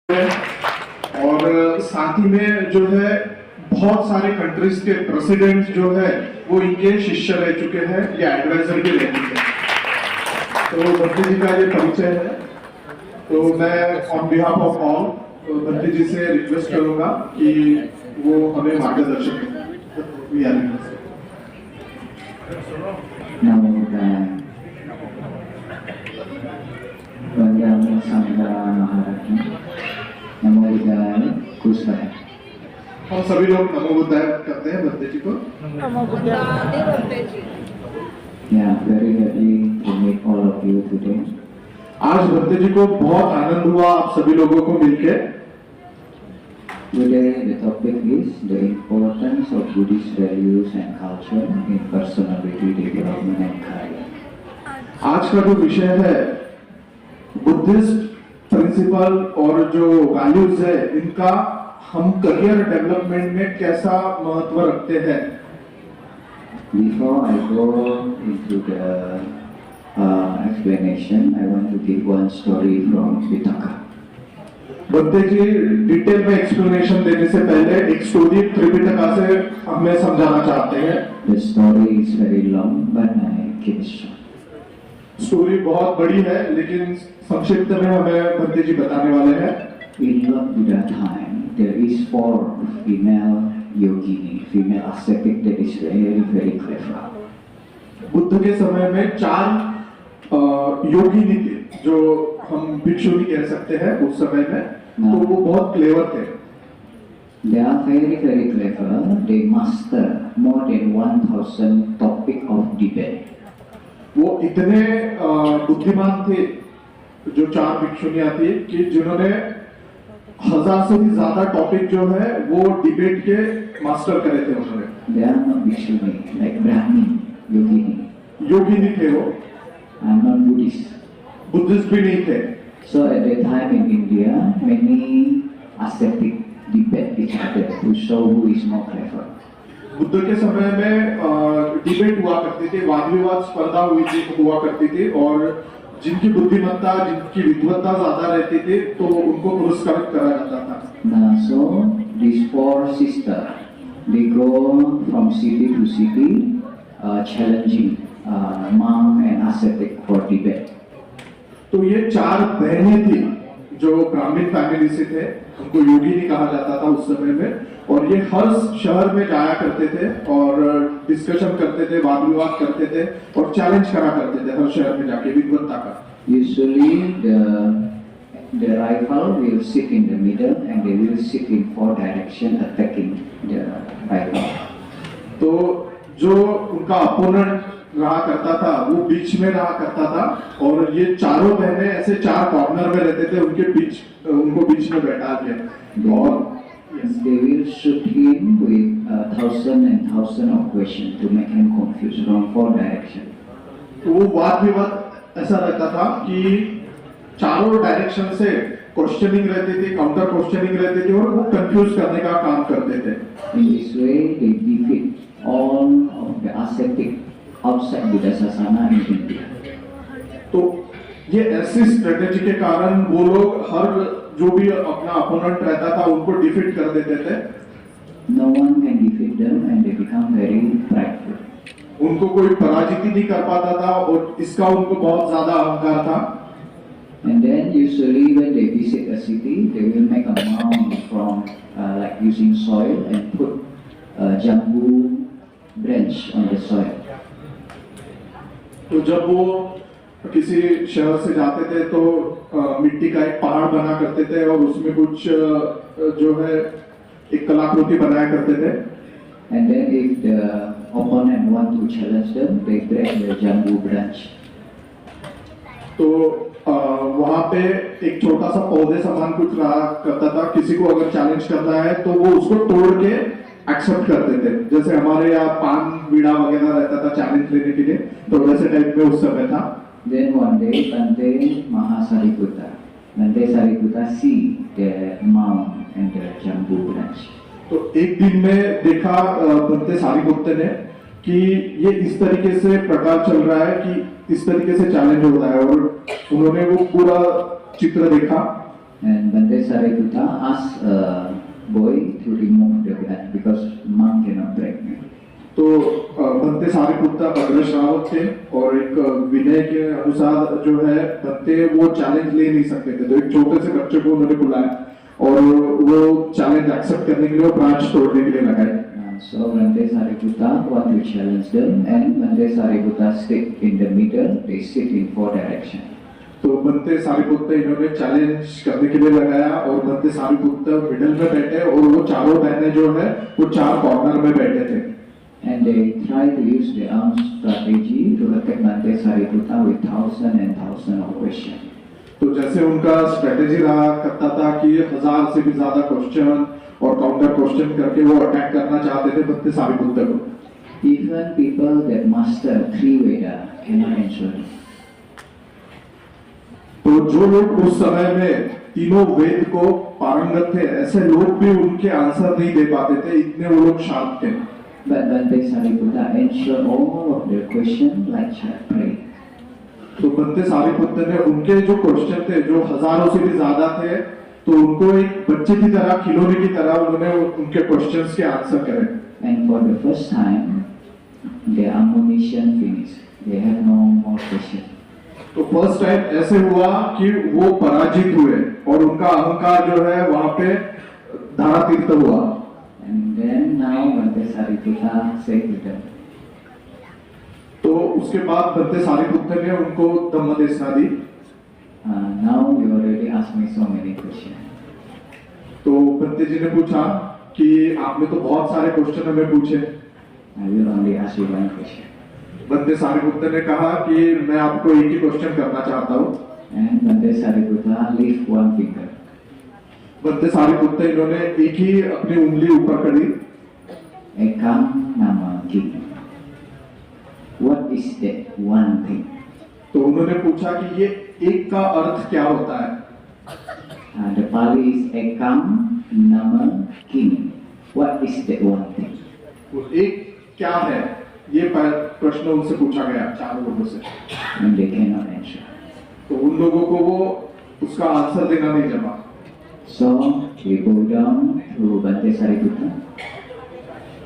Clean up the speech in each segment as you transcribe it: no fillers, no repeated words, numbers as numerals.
और साथ ही में जो है बहुत सारे कंट्रीज के प्रेसिडेंट जो है वो इनके शिष्य रह चुके हैं या एडवाइजर भी रह चुके हैं। तो भट्टी जी का ये परिचय है। तो मैं ऑन बिहाफ ऑफ ऑल भट्टी जी से रिक्वेस्ट करूंगा कि वो हमें मार्गदर्शन करें। Namo Buddhaya. Bagaimana Sangha Maharajnya. Namo Buddhaya. Kusaya. हम सभी लोग नमो बुद्धाय करते हैं भट्टी जी को। नमो बुद्धाय। Yeah, very happy to meet all of you today. आज भट्टी जी को बहुत आनंद हुआ आप सभी लोगों को मिलके। Today the topic is the importance of Buddhist values and culture in personality development and career. आज का जो विषय है बुद्धिस्ट प्रिंसिपल और जो वैल्यूज है इनका हम करियर डेवलपमेंट में कैसा महत्व रखते हैं। Before I go into the explanation, I want to give one story from Pitaka. Buddha ji detail में एक्सप्लेनेशन देने से पहले एक स्टोरी त्रिपिटका से हमें समझाना चाहते हैं। The story is very long, but I keep it short. Story बहुत बड़ी है लेकिन संक्षिप्त में हमें भट्टी जी बताने वाले हैं। In Lord Buddha time, there is 4 female yogini, female ascetic that is very clever. Buddha के समय में 4 योगिनी थे जो हम भिक्षुनी कह सकते हैं उस समय में। तो वो बहुत क्लेवर थे। They are very clever. They master more than 1000 topic of debate. वो इतने बुद्धिमान थे जो 4 भिक्षुनियां थी कि जिन्होंने 1000 से भी ज्यादा टॉपिक जो है वो डिबेट के मास्टर करे थे उन्होंने। They are not bhikshuni, like Brahmin, yogini. योगिनी थे वो, I'm not Buddhist. बुद्धिस्ट भी नहीं थे। So at that time in India, many ascetic debate each other to show who is more clever. Buddha के समय में डिबेट हुआ करती थी, वाद विवाद स्पर्धा हुआ करती थी और जिनकी बुद्धिमत्ता जिनकी विद्वत्ता ज्यादा रहती थी तो उनको पुरस्कृत करा जाता था। So these 4 sisters, they go from city to city, challenging monk and ascetic for debate. तो ये 4 बहनें थी जो ब्राह्मण फैमिली से थे, उनको योगिनी कहा जाता था उस समय में। और ये हर शहर में जाया करते थे और डिस्कशन करते थे, वाद विवाद करते थे और चैलेंज करा करते थे हर शहर में जाके विद्वत्ता का। Usually the rival will sit in the middle and they will sit in 4 direction attacking the rival. तो जो उनका अपोनेंट रहा करता था वो बीच में रहा करता था और ये चारों बहनें ऐसे 4 कॉर्नर में रहते थे, उनको बीच में बैठा के और They will shoot him with 1000 and 1000 of questions to make him confused from 4 direction. तो वो वाद विवाद ऐसा रहता था कि चारों डायरेक्शन से क्वेश्चनिंग रहती थी, काउंटर क्वेश्चनिंग रहती थी और वो कंफ्यूज करने का काम करते थे। In this way, they defeat all of the ascetic outside Buddha Sasana in India. तो ये ऐसी स्ट्रेटेजी के कारण वो लोग हर जो भी अपना अपोनेंट रहता था उनको डिफीट कर देते थे। No one can defeat them and they become very prideful. उनको कोई पराजित नहीं कर पाता था और इसका उनको बहुत ज्यादा अहंकार था। And then usually when they visit a city, they will make a mound from like using soil and put jambu branch on the soil. तो जब वो किसी शहर से जाते थे तो मिट्टी का एक पहाड़ बना करते थे और उसमें कुछ जो है एक कलाकृति बनाया करते थे। And then if the opponent want to challenge them, they break the jambu branch. तो वहाँ पे एक छोटा सा पौधे समान कुछ रहा करता था, किसी को अगर चैलेंज करना है तो वो उसको तोड़ के एक्सेप्ट करते थे। जैसे हमारे यहाँ पान बीड़ा वगैरह रहता था चैलेंज लेने के लिए, तो वैसे टाइप में उस समय था। Then one day, Bante Mahasariputta see the mound and the jambu branch. तो एक दिन में देखा बंते सारिपुत्र ने कि ये इस तरीके से प्रकार चल रहा है कि इस तरीके से चैलेंज हो रहा है और उन्होंने वो पूरा चित्र देखा And Bante Sariputta asked a boy to remove the blood because monk cannot break it. तो बनते सारिपुत्र अग्र श्रावक थे और एक विनय के अनुसार जो है बनते वो चैलेंज ले नहीं सकते थे, तो एक छोटे से बच्चे को उन्होंने बुलाया और वो चैलेंज एक्सेप्ट करने के लिए ब्रांच तोड़ने के लिए लगाए। So Bante Sariputta want to challenge them, and Bante Sariputta sit in the middle. They sit in 4 directions. तो बनते सारिपुत्र इन्होंने चैलेंज करने के लिए लगाया और बनते सारिपुत्र मिडिल में बैठे और वो चारों बहनें जो है वो 4 कॉर्नर में बैठे थे। And they try to use their own strategy to attack Bante Sariputta with thousands and thousands of questions. तो जैसे उनका स्ट्रेटेजी रहा करता था कि 1000 से भी ज्यादा क्वेश्चन और काउंटर क्वेश्चन करके वो अटैक करना चाहते थे बनते सारिपुत्र को। Even people that master 3 Veda cannot answer it. तो जो लोग उस समय में तीनों वेद को पारंगत थे, ऐसे लोग भी उनके आंसर नहीं दे पाते थे, इतने वो लोग शांत थे। But Bante Sariputta answered all of their questions like child play. तो बनते सारिपुत्र ने उनके जो क्वेश्चन थे जो हजारों से भी ज्यादा थे, तो उनको एक बच्चे की तरह खिलौने की तरह उन्होंने उनके क्वेश्चंस के आंसर करे। And for the first time, their ammunition finished. They have no more questions. तो फर्स्ट टाइम ऐसे हुआ कि वो पराजित हुए और उनका अहंकार जो है वहां पे धरातीर्थ हुआ। And then now Bante Sariputta said to them, तो उसके बाद बनते सारिपुत्र ने उनको धम्मदेशना दी। now you already asked me so many questions. तो बनते जी ने पूछा कि आपने तो बहुत सारे क्वेश्चन हमें पूछे। I will only ask you one question. बनते सारिपुत्र ने कहा कि मैं आपको एक ही क्वेश्चन करना चाहता हूँ। And Bante Sariputta lift one finger. बनते सारिपुत्र इन्होंने एक ही अपनी उंगली ऊपर करी। Ekam nama king. What is that one thing? तो उन्होंने पूछा कि ये एक का अर्थ क्या होता है। The Pali is Ekam nama king. What is that one thing? वो एक क्या है, ये प्रश्न उनसे पूछा गया 4 लोगों से। And they cannot answer. तो उन लोगों को वो उसका आंसर देना नहीं जमा। So we go down to Bante Sariputta.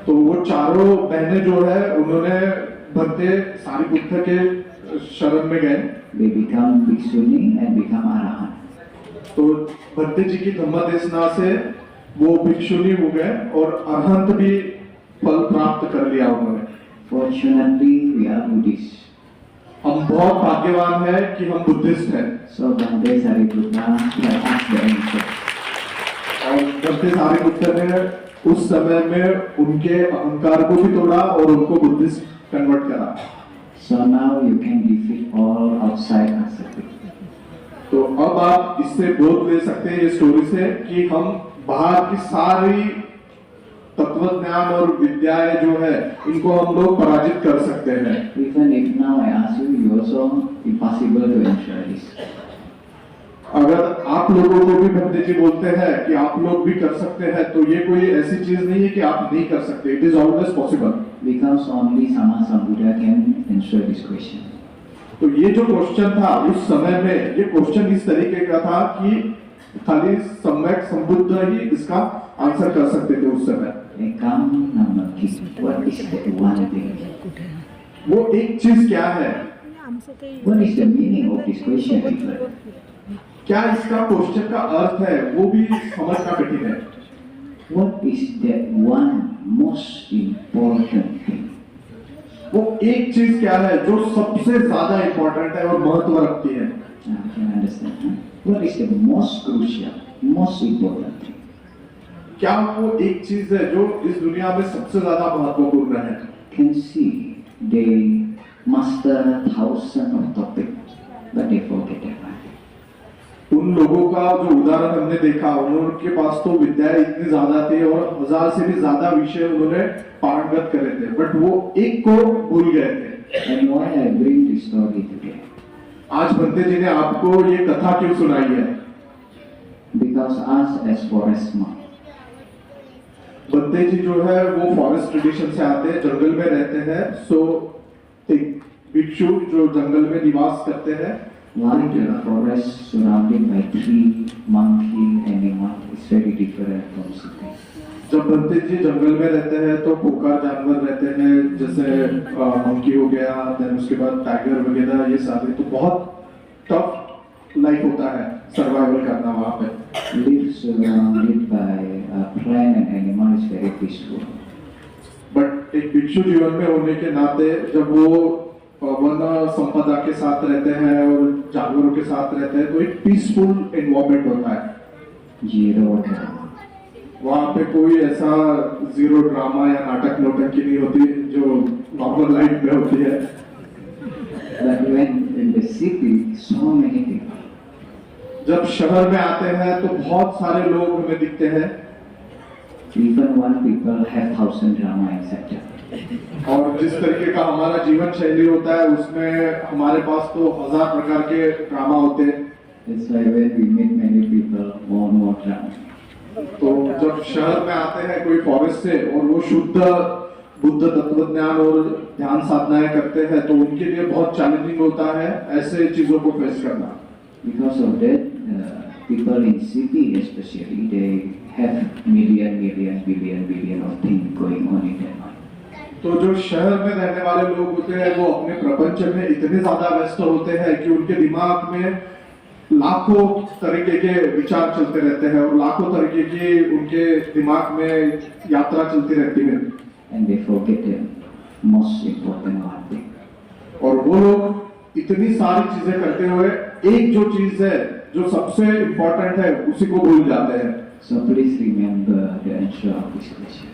तो वो चारों बहनें जो है उन्होंने बनते सारिपुत्र के शरण में गए। They become Bhikshuni and become Arahant. तो बनते जी की धम्मदेशना से वो भिक्षुनी हो गए और अरहंत भी फल प्राप्त कर लिया उन्होंने। Fortunately, we are Buddhists. हम बहुत भाग्यवान है कि हम बुद्धिस्ट हैं। So Bante Sariputta had asked the answer. और बनते सारिपुत्र ने उस समय में उनके अहंकार को भी तोड़ा और उनको बुद्धिस्ट कन्वर्ट करा। So now you can defeat all outside ascetics. तो अब आप इससे बोध ले सकते हैं ये स्टोरी से कि हम बाहर की सारी तत्व ज्ञान और विद्याएं जो है इनको हम लोग पराजित कर सकते हैं। Even if now I ask you, you also impossible to answer this. अगर आप लोगों को भी भक्ति जी बोलते हैं कि आप लोग भी कर सकते हैं, तो ये कोई ऐसी चीज नहीं है कि आप नहीं कर सकते। It is always possible. Because only Sama Sambuddha can answer this question. तो ये जो क्वेश्चन था उस समय में, ये क्वेश्चन इस तरीके का था कि खाली सम्यक संबुद्ध ही इसका आंसर कर सकते थे उस समय। Ekam nama king. What is that one thing? वो एक चीज क्या है, What is the meaning of this question? क्या इसका क्वेश्चन का अर्थ है, वो भी समझना कठिन है। What is that one most important thing? वो एक चीज क्या है जो सबसे ज्यादा इंपॉर्टेंट है और महत्व रखती है। Now you can understand. Huh? What is the most crucial, most important thing? क्या वो एक चीज है जो इस दुनिया में सबसे ज्यादा महत्वपूर्ण है। Can see they master thousands of topics, but they forget that one. उन लोगों का जो उदाहरण हमने देखा, उनके पास तो विद्या इतनी ज्यादा थी और 1000 से भी ज्यादा विषय उन्होंने पारंगत करे थे, बट वो एक को भूल गए थे। And why I bring this story today? आज बनते जी ने आपको ये कथा क्यों सुनाई है? Because us as forest monks, बनते जी जो है वो फॉरेस्ट ट्रेडिशन से आते हैं, जंगल में रहते हैं। सो एक भिक्षु जो जंगल में निवास करते हैं, One the forest surrounded by tree, monkey, animal is very different from city. जब बंते जी जंगल में रहते हैं तो पुकार जानवर रहते हैं, जैसे मंकी हो गया, देन उसके बाद टाइगर वगैरह, ये सारे तो बहुत टफ लाइफ होता है सर्वाइवल करना वहाँ पे। Live surrounded by plant and animal is very peaceful. But एक भिक्षु जीवन में होने के नाते जब वो वन संपदा के साथ रहते हैं और जानवरों के साथ रहते हैं तो एक पीसफुल एनवायरनमेंट होता है। Zero drama. वहाँ पे कोई ऐसा जीरो ड्रामा या नाटक नौटंकी नहीं होती जो नॉर्मल लाइफ में होती है। But when in the city, so many people. जब शहर में आते हैं तो बहुत सारे लोग हमें दिखते हैं Even one people have 1,000 drama inside them. और जिस तरीके का हमारा जीवन शैली होता है उसमें हमारे पास तो 1000 प्रकार के ड्रामा होते हैं। That's why when we meet many people, more drama. तो जब शहर में आते हैं कोई फॉरेस्ट से और वो शुद्ध बुद्ध तत्वज्ञान और ध्यान साधनाएं करते हैं तो उनके लिए बहुत चैलेंजिंग होता है ऐसे चीजों को फेस करना। Because of that, people in city especially, they have billion of things going on in their mind. तो जो शहर में रहने वाले लोग होते हैं वो अपने प्रपंच में इतने ज्यादा व्यस्त होते हैं कि उनके दिमाग में लाखों तरीके के विचार चलते रहते हैं और लाखों तरीके की उनके दिमाग में यात्रा चलती रहती है। And they forget the most important one thing. और वो लोग इतनी सारी चीजें करते हुए एक जो चीज है जो सबसे इम्पोर्टेंट है उसी को भूल जाते हैं। So please remember the answer of this question.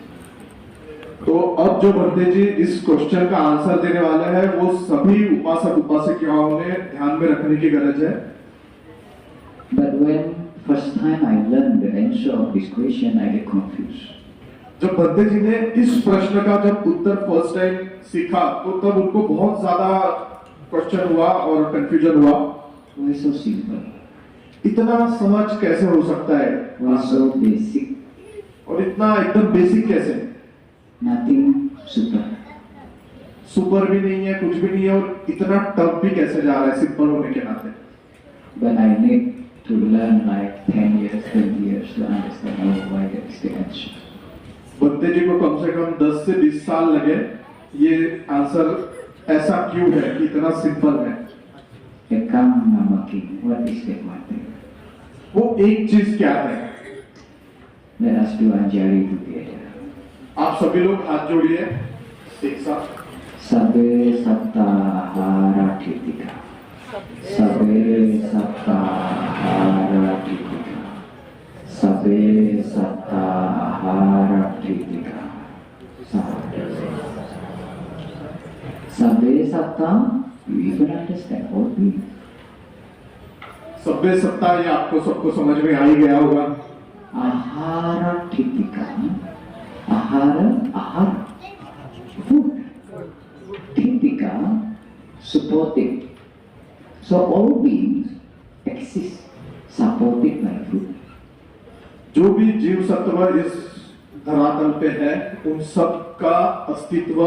तो अब जो बंदे जी इस क्वेश्चन का आंसर देने वाले हैं वो सभी उपासक उपासिकाओं ने ध्यान में रखने की गरज है। But when first time I learned the answer of this question, I get confused. जब बंदे जी ने इस प्रश्न का जब उत्तर फर्स्ट टाइम सीखा तो तब उनको बहुत ज्यादा क्वेश्चन हुआ और कंफ्यूजन हुआ। Why so simple? इतना समझ कैसे हो सकता है Why so basic? और इतना एकदम बेसिक कैसे? Nothing super. सुपर भी नहीं है, कुछ भी नहीं है और इतना टफ भी कैसे जा रहा है सिंपल होने के नाते। But I need to learn like 10 years, 20 years to understand why that is the answer. बंदे जी को कम से कम 10 से 20 साल लगे ये आंसर ऐसा क्यों है कि इतना सिंपल है। Ekam namaki, what is that one thing? वो एक चीज क्या है? Let us do Anjali together. आप सभी लोग हाथ जोड़िए एक साथ। Sabe Saptahara Kritika. Sabe Saptahara Kritika. Sabe Saptahara Kritika. Sabe Sapta, you even understand what it means. सभ्य सत्ता ये आपको सबको समझ में आ ही गया होगा। Ahara Kritika. Ahara, food. Kritika, supported. So all beings exist supported by food. जो भी जीव सत्व इस धरातल पे है उन सब का अस्तित्व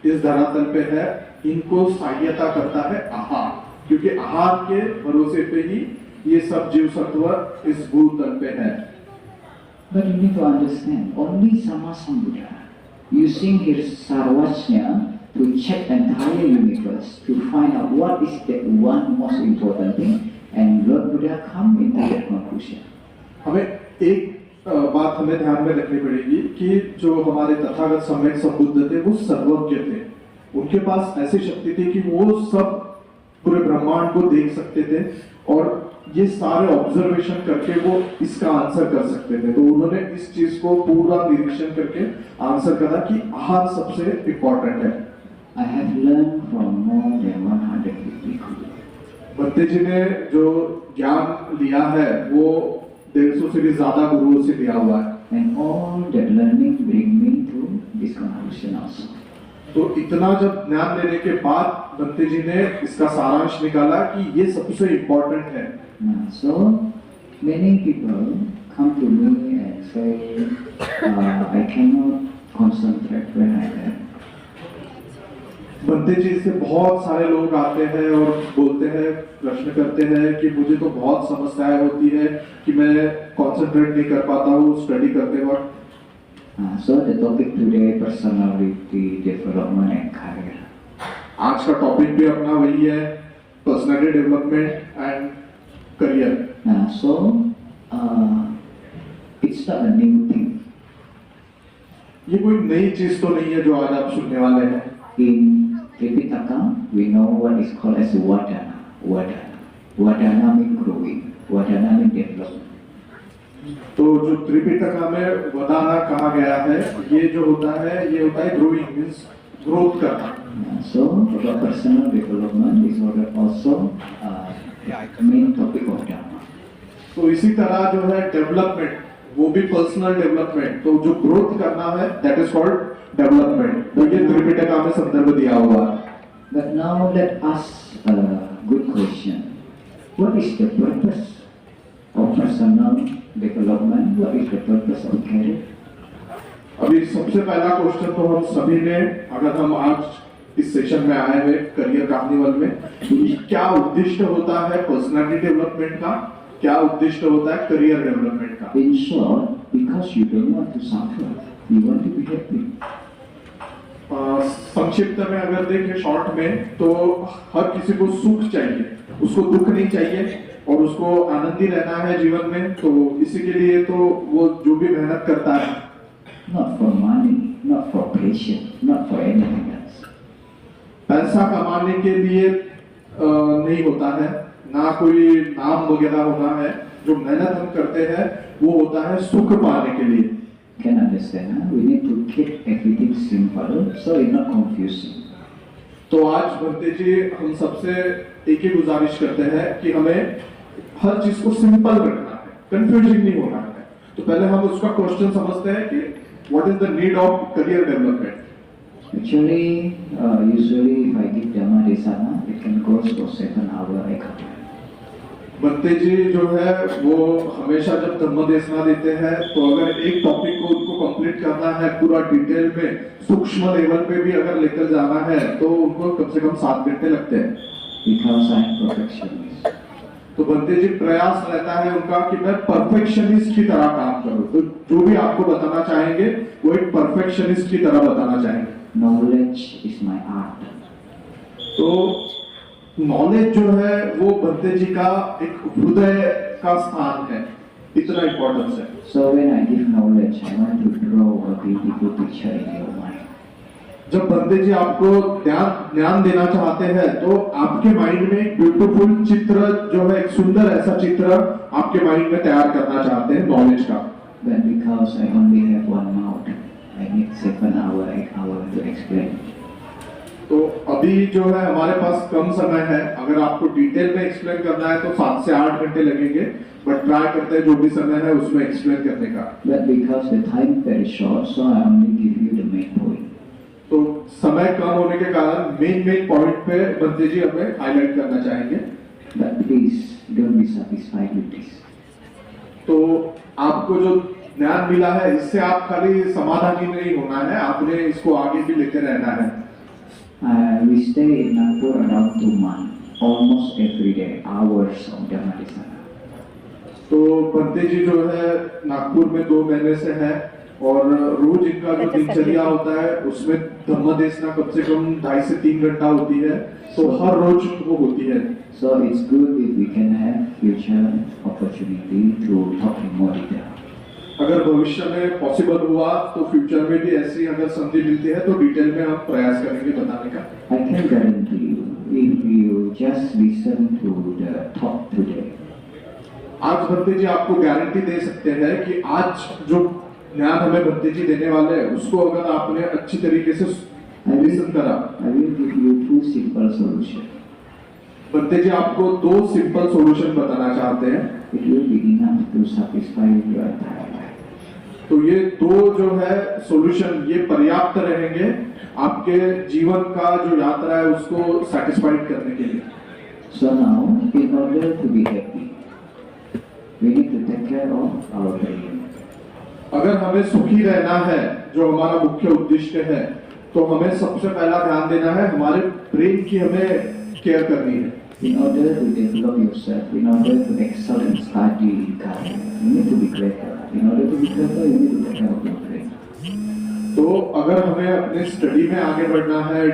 इस धरातल पे है, इनको सहायता करता है आहार, क्योंकि आहार के भरोसे पे ही ये सब जीव सत्व इस भूतल पे है। But you need to understand, only Sammasambuddha using his sarvajna to check entire universe to find out what is the one most important thing, and Lord Buddha come into that conclusion. हमें एक बात हमें ध्यान में रखनी पड़ेगी कि जो हमारे तथागत सम्यक संबुद्ध थे वो सर्वज्ञ थे, उनके पास ऐसी शक्ति थी कि वो सब पूरे ब्रह्मांड को देख सकते थे और ये सारे ऑब्जर्वेशन करके वो इसका आंसर कर सकते थे। तो उन्होंने इस चीज को पूरा निरीक्षण करके आंसर करा कि आहार सबसे इम्पोर्टेंट है। I have learned from more than 150 gurus. बत्ते जी ने जो ज्ञान लिया है वो 150 से भी ज्यादा गुरुओं से लिया हुआ है। And all that learning bring me to this conclusion also. तो इतना जब ज्ञान लेने के बाद बत्ते जी ने इसका सारांश निकाला कि ये सबसे इम्पोर्टेंट है। So many people come to me and say, I cannot concentrate when I learn. बनते जी से बहुत सारे लोग आते हैं और बोलते हैं, प्रश्न करते हैं कि मुझे तो बहुत समस्याएं होती है कि मैं कंसंट्रेट नहीं कर पाता हूँ स्टडी करते वक्त। So the topic today, personality development and career. आज का टॉपिक भी अपना वही है, personality development and career. So it's not a new thing. ये कोई नई चीज तो नहीं है जो आज आप सुनने वाले हैं। In Tripitaka, we know what is called as Vadana. Vadana. Vadana means growing. Vadana means development. तो जो त्रिपिटका में वदाना कहा गया है, ये जो होता है ये होता है ग्रोइंग, मीन्स ग्रोथ करना। So the personal development is also main topic of Dharma. तो इसी तरह जो है डेवलपमेंट, वो भी पर्सनल डेवलपमेंट, तो जो ग्रोथ करना है दैट इज कॉल्ड डेवलपमेंट। तो ये त्रिपिटका में संदर्भ दिया हुआ है। But now let us a good question. What is the purpose of personal development? What is the purpose of career? अभी सबसे पहला क्वेश्चन तो हम सभी ने, अगर हम आज इस सेशन में आए हुए करियर कार्निवल में, क्या उद्देश्य होता है पर्सनालिटी डेवलपमेंट का, क्या उद्देश्य होता है करियर डेवलपमेंट का। In short, because you don't want to suffer, you want to be happy. संक्षिप्त में अगर देखें शॉर्ट में, तो हर किसी को सुख चाहिए, उसको दुख नहीं चाहिए और उसको आनंदी रहना है जीवन में। तो इसी के लिए तो वो जो भी मेहनत करता है, Not for money, not for passion, not for anything else. पैसा कमाने के लिए नहीं होता है, ना कोई नाम वगैरह होना है। जो मेहनत हम करते हैं वो होता है सुख पाने के लिए। Can understand? Huh? We need to keep everything simple, so it's not confusing. तो आज भंते जी हम सबसे एक ही गुजारिश करते हैं कि हमें हर चीज को सिंपल रखना है, कंफ्यूजिंग नहीं होना है। तो पहले हम उसका क्वेश्चन समझते हैं कि what is the need of career development. Actually, usually if I give Dhamma Desana, it can go for 7 hours, 8 hours. Bhante जी जो है वो हमेशा जब धम्म देशना देते हैं, तो अगर एक टॉपिक को उनको कंप्लीट करना है पूरा डिटेल में, सूक्ष्म लेवल पे भी अगर लेकर जाना है, तो उनको कम से कम 7 घंटे लगते हैं। Because I am perfectionist. तो भंते जी प्रयास रहता है उनका कि मैं परफेक्शनिस्ट की तरह काम करूं। तो जो भी आपको बताना चाहेंगे वो एक परफेक्शनिस्ट की तरह बताना चाहेंगे। Knowledge is my art. तो नॉलेज जो है वो भंते जी का एक हृदय का स्थान है, इतना इम्पोर्टेंस है। So when I give knowledge, I want to draw a beautiful picture in your mind. जब भंते जी आपको ज्ञान देना चाहते हैं, तो आपके माइंड में एक ब्यूटीफुल चित्र जो है, एक सुंदर ऐसा चित्र आपके माइंड में तैयार करना चाहते हैं नॉलेज का। But because I only have one mouth, I need 7 hours, 8 hours to explain. तो अभी जो है हमारे पास कम समय है, अगर आपको डिटेल में एक्सप्लेन करना है तो 7 से 8 घंटे लगेंगे, बट ट्राई करते हैं जो भी समय है उसमें एक्सप्लेन करने का। But because the time very short, so I only give you the main point. तो समय कम होने के कारण मेन पॉइंट पे भंते जी हमें हाईलाइट करना चाहेंगे। But please don't be satisfied with this. तो आपको जो ज्ञान मिला है, इससे आप खाली समाधानी नहीं होना है, आपने इसको आगे भी लेते रहना है। We stay in Nagpur around 2 months, almost every day, hours of Dhamma Desana. तो भंते जी जो है नागपुर में 2 महीने से है और रोज इनका जो दिनचर्या होता है उसमें धम्म देशना कम से कम 2.5 से 3 घंटा होती है, तो हर रोज वो होती है। So it's good if we can have future opportunity to talk in more detail. अगर भविष्य में पॉसिबल हुआ तो फ्यूचर में भी ऐसी अगर संधि मिलती है तो डिटेल में हम प्रयास करेंगे बताने का। I can guarantee you, if you just listen to the talk today, आज भंते जी आपको गारंटी दे सकते हैं कि आज जो ज्ञान हमें भंते जी देने वाले हैं उसको अगर आपने अच्छी तरीके से लिसन करा, I will give you 2 simple solutions. Bhante जी आपको 2 सिंपल सॉल्यूशन बताना चाहते हैं। It will be enough to satisfy your entire life. तो ये 2 जो है सॉल्यूशन ये पर्याप्त रहेंगे आपके जीवन का जो यात्रा है उसको सेटिस्फाइड करने के लिए। So now, in order to be happy, we need to take care of our brain. अगर हमें सुखी रहना है, जो हमारा मुख्य उद्देश्य है, तो हमें सबसे पहला ध्यान देना है, हमारे ब्रेन की हमें केयर करनी है। In order to develop yourself, in order to excel in study, in career, you need to be clever. In order to be clever, you need to take care of your brain. तो अगर हमें अपने study में आगे बढ़ना है,